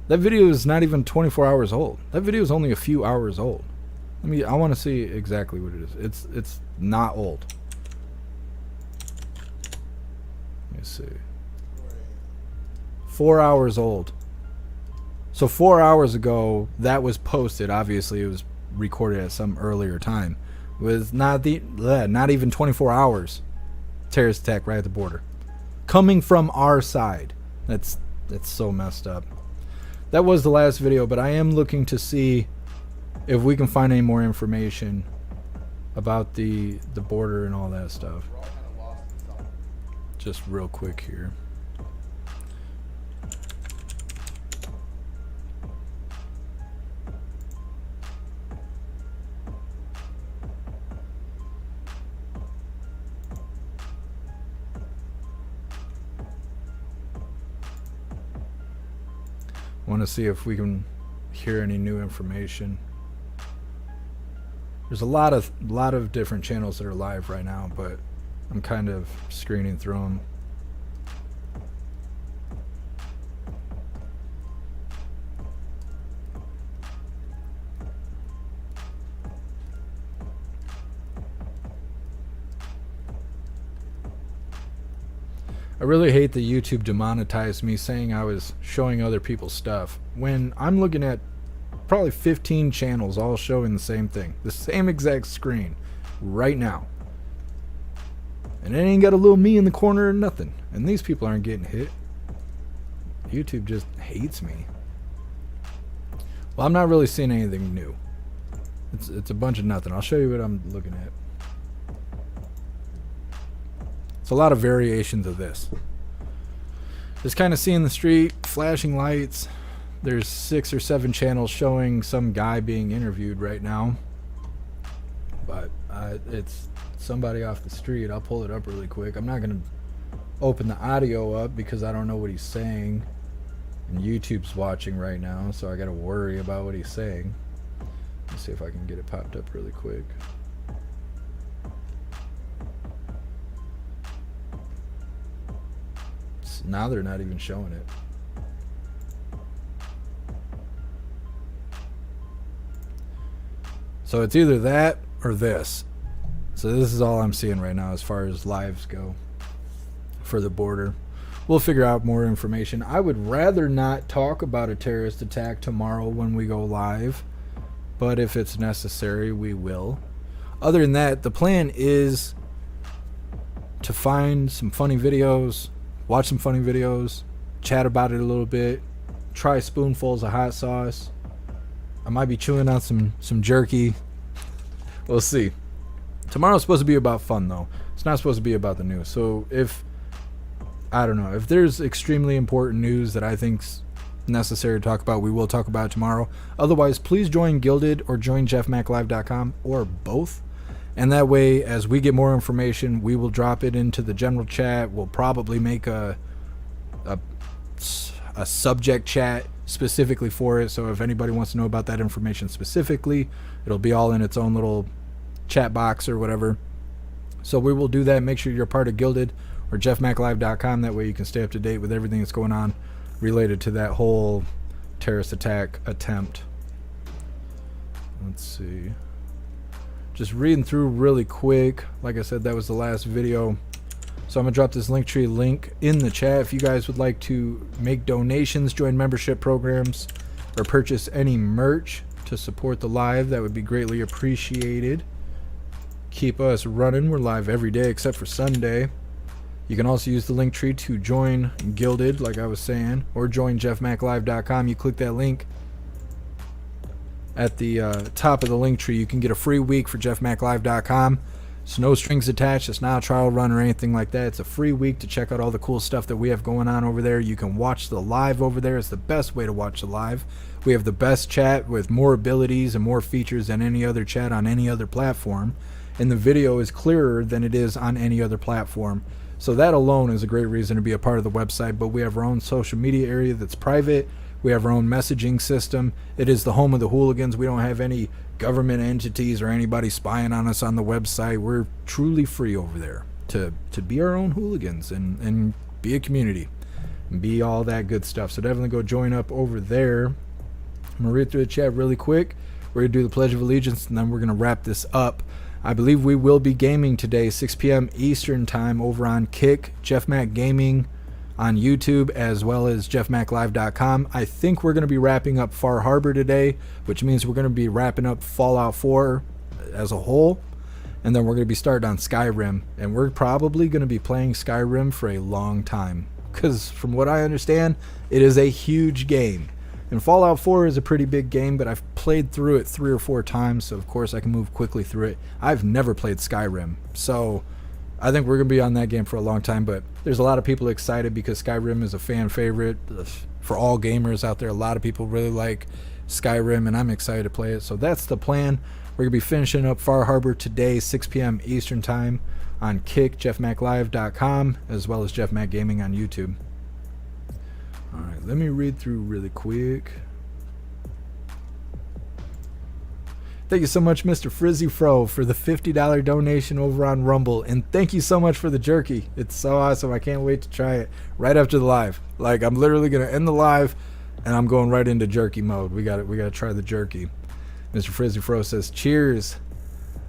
That video is not even 24 hours old. That video is only a few hours old. I want to see exactly what it is. It's not old. Let me see. 4 hours old. So 4 hours ago, that was posted. Obviously, it was recorded at some earlier time. It was not even 24 hours. Terrorist attack right at the border, coming from our side. That's so messed up. That was the last video, but I am looking to see if we can find any more information about the border and all that stuff. Just real quick here. want to see if we can hear any new information. There's a lot of different channels that are live right now, but I'm kind of screening through them. I really hate that YouTube demonetized me saying I was showing other people's stuff when I'm looking at probably 15 channels all showing the same thing, the same exact screen right now. And it ain't got a little me in the corner or nothing. And these people aren't getting hit. YouTube just hates me. Well, I'm not really seeing anything new. It's a bunch of nothing. I'll show you what I'm looking at. It's a lot of variations of this. Just kind of seeing the street, flashing lights. There's 6 or 7 channels showing some guy being interviewed right now. But it's somebody off the street. I'll pull it up really quick. I'm not going to open the audio up because I don't know what he's saying. And YouTube's watching right now, so I got to worry about what he's saying. Let's see if I can get it popped up really quick. Now they're not even showing it. So it's either that or this. So this is all I'm seeing right now as far as lives go for the border. We'll figure out more information. I would rather not talk about a terrorist attack tomorrow when we go live, but if it's necessary, we will. Other than that, the plan is to find some funny videos, watch some funny videos, chat about it a little bit, try spoonfuls of hot sauce. I might be chewing on some jerky. We'll see. Tomorrow's supposed to be about fun, though. It's not supposed to be about the news. So if, I don't know, if there's extremely important news that I think's necessary to talk about, we will talk about it tomorrow. Otherwise, please join Gilded or join jeffmaclive.com or both. And that way, as we get more information, we will drop it into the general chat. We'll probably make a subject chat specifically for it. So if anybody wants to know about that information specifically, it'll be all in its own little chat box or whatever. So we will do that. Make sure you're part of Gilded or jeffmaclive.com. That way you can stay up to date with everything that's going on related to that whole terrorist attack attempt. Let's see. Just reading through really quick. Like I said, that was the last video. So I'm going to drop this Linktree link in the chat. If you guys would like to make donations, join membership programs, or purchase any merch to support the live, that would be greatly appreciated. Keep us running. We're live every day except for Sunday. You can also use the Linktree to join Gilded, like I was saying, or join jeffmaclive.com. You click that link at the top of the Linktree. You can get a free week for jeffmaclive.com. It's no strings attached. It's not a trial run or anything like that. It's a free week to check out all the cool stuff that we have going on over there. You can watch the live over there. It's the best way to watch the live. We have the best chat with more abilities and more features than any other chat on any other platform. And the video is clearer than it is on any other platform. So that alone is a great reason to be a part of the website. But we have our own social media area that's private. We have our own messaging system. It is the home of the Hooligans. We don't have any government entities or anybody spying on us on the website. We're truly free over there to be our own hooligans and be a community and be all that good stuff. So definitely go join up over there. I'm going to read through the chat really quick. We're going to do the Pledge of Allegiance, and then we're going to wrap this up. I believe we will be gaming today, 6 p.m. Eastern time over on Kick, Jeff Mac Gaming on YouTube, as well as jeffmaclive.com. I think we're going to be wrapping up Far Harbor today, which means we're going to be wrapping up Fallout 4 as a whole, and then we're going to be starting on Skyrim, and we're probably going to be playing Skyrim for a long time, because from what I understand, it is a huge game. And Fallout 4 is a pretty big game, but I've played through it 3 or 4 times, so of course I can move quickly through it. I've never played Skyrim, so I think we're going to be on that game for a long time, but there's a lot of people excited because Skyrim is a fan favorite for all gamers out there. A lot of people really like Skyrim, and I'm excited to play it. So that's the plan. We're going to be finishing up Far Harbor today, 6 p.m. Eastern time on Kick, jeffmaclive.com, as well as Jeff Mac Gaming on YouTube. All right, let me read through really quick. Thank you so much, Mr. Frizzy Fro, for the $50 donation over on Rumble. And thank you so much for the jerky. It's so awesome. I can't wait to try it right after the live. Like, I'm literally going to end the live, and I'm going right into jerky mode. We got to try the jerky. Mr. Frizzy Fro says, cheers.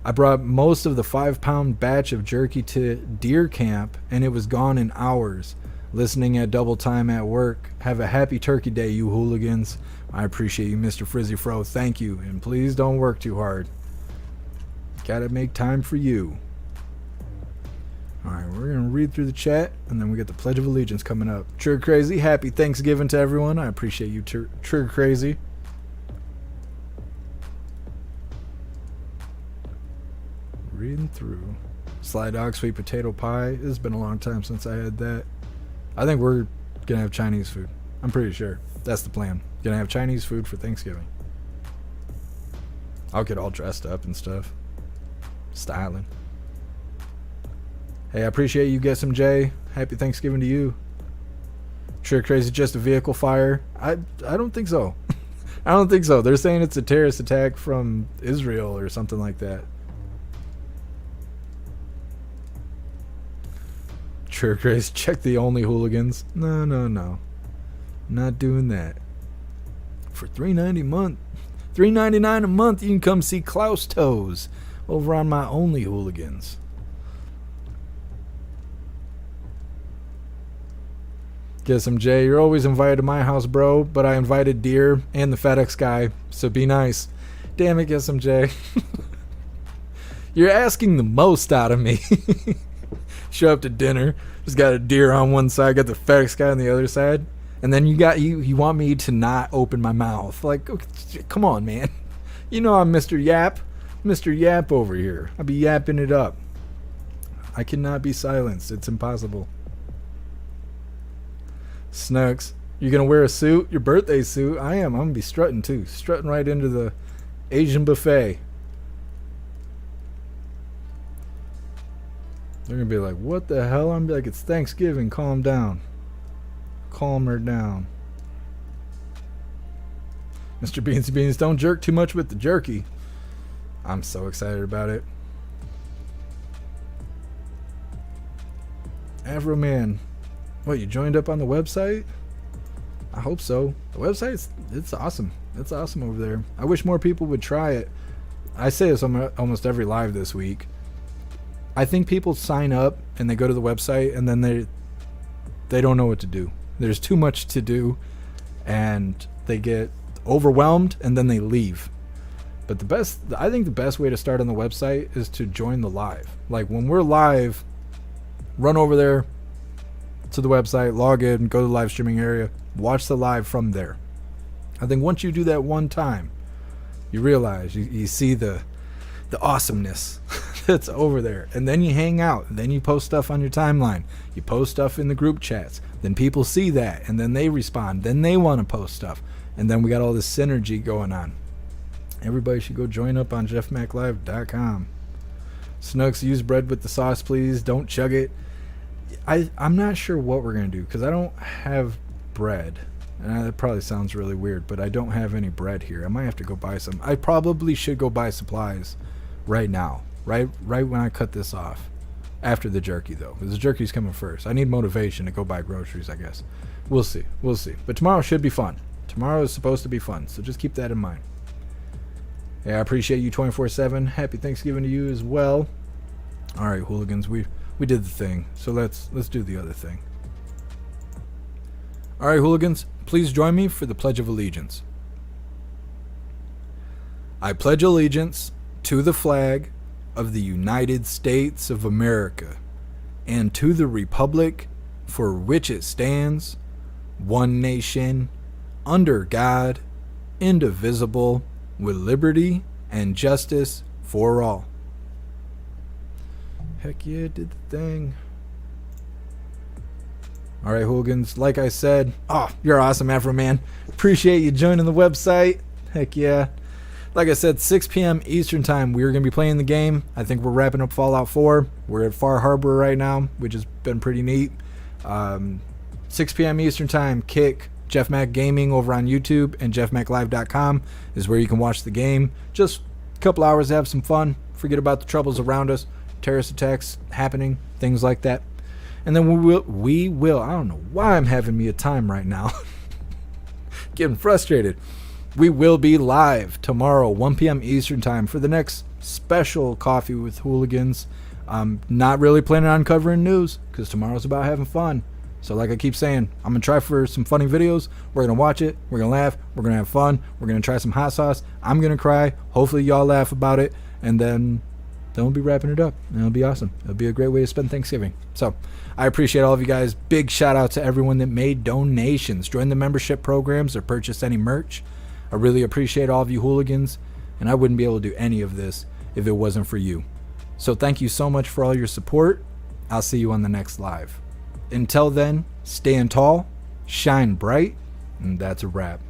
I brought most of the 5-pound batch of jerky to deer camp, and it was gone in hours. Listening at double time at work. Have a happy turkey day, you hooligans. I appreciate you, Mr. Frizzy Fro. Thank you. And please don't work too hard. Gotta make time for you. Alright, we're gonna read through the chat, and then we get the Pledge of Allegiance coming up. Trigger Crazy, happy Thanksgiving to everyone. I appreciate you, Trigger Crazy. Reading through. Sly Dog Sweet Potato Pie. It's been a long time since I had that. I think we're gonna have Chinese food. I'm pretty sure. That's the plan. Gonna have Chinese food for Thanksgiving. I'll get all dressed up and stuff. Styling. Hey, I appreciate you, Get Some J. Happy Thanksgiving to you. Sure, crazy, just a vehicle fire. I don't think so. I don't think so. They're saying it's a terrorist attack from Israel or something like that. Sure, crazy, check the only hooligans. No. Not doing that. For $3.99 a month, you can come see Klaus Toes over on my Only Hooligans. Get Some Jay, you're always invited to my house, bro, but I invited Deer and the FedEx guy, so be nice. Damn it, Get Some Jay. You're asking the most out of me. Show up to dinner, just got a Deer on one side, got the FedEx guy on the other side. And then you want me to not open my mouth. Like, come on, man. You know I'm Mr. Yap. Mr. Yap over here. I'll be yapping it up. I cannot be silenced. It's impossible. Snugs, you gonna wear a suit? Your birthday suit? I am. I'm gonna be strutting too. Strutting right into the Asian buffet. They're gonna be like, what the hell? I'm gonna be like, it's Thanksgiving. Calm down. Calm her down. Mr. Beansy Beans, don't jerk too much with the jerky. I'm so excited about it. Afro Man, what, you joined up on the website? I hope so. The website's, it's awesome. It's awesome over there. I wish more people would try it. I say this almost every live this week. I think people sign up and they go to the website and then they don't know what to do. There's too much to do and they get overwhelmed and then they leave. But I think the best way to start on the website is to join the live. Like when we're live, run over there to the website, log in, go to the live streaming area, watch the live from there. I think once you do that one time, you realize you see the awesomeness that's over there. And then you hang out. And then you post stuff on your timeline. You post stuff in the group chats. Then people see that. And then they respond. Then they want to post stuff. And then we got all this synergy going on. Everybody should go join up on jeffmaclive.com. Snooks, use bread with the sauce, please. Don't chug it. I'm not sure what we're going to do because I don't have bread. And that probably sounds really weird, but I don't have any bread here. I might have to go buy some. I probably should go buy supplies right now. Right when I cut this off. After the jerky, though. Because the jerky's coming first. I need motivation to go buy groceries, I guess. We'll see. We'll see. But tomorrow should be fun. Tomorrow is supposed to be fun, so just keep that in mind. Yeah, I appreciate you 24/7. Happy Thanksgiving to you as well. All right, hooligans, we did the thing, so let's do the other thing. All right, hooligans, please join me for the Pledge of Allegiance. I pledge allegiance to the flag of the United States of America and to the republic for which it stands, one nation, under God, indivisible, with liberty and justice for all. Heck yeah, did the thing. All right, hooligans, like I said, you're awesome, Afro Man. Appreciate you joining the website. Heck yeah. Like I said, 6 p.m. Eastern time, we're going to be playing the game. I think we're wrapping up Fallout 4. We're at Far Harbor right now, which has been pretty neat. 6 p.m. Eastern time, kick. Jeff Mac Gaming over on YouTube and jeffmaclive.com is where you can watch the game. Just a couple hours to have some fun. Forget about the troubles around us, terrorist attacks happening, things like that. And then we will, I don't know why I'm having me a time right now. Getting frustrated. We will be live tomorrow, 1 p.m. Eastern time, for the next special Coffee with Hooligans. I'm not really planning on covering news because tomorrow's about having fun. So like I keep saying, I'm going to try for some funny videos. We're going to watch it. We're going to laugh. We're going to have fun. We're going to try some hot sauce. I'm going to cry. Hopefully y'all laugh about it. And then we'll be wrapping it up. And it'll be awesome. It'll be a great way to spend Thanksgiving. So I appreciate all of you guys. Big shout out to everyone that made donations, joined the membership programs, or purchased any merch. I really appreciate all of you hooligans. And I wouldn't be able to do any of this if it wasn't for you. So thank you so much for all your support. I'll see you on the next live. Until then, stand tall, shine bright, and that's a wrap.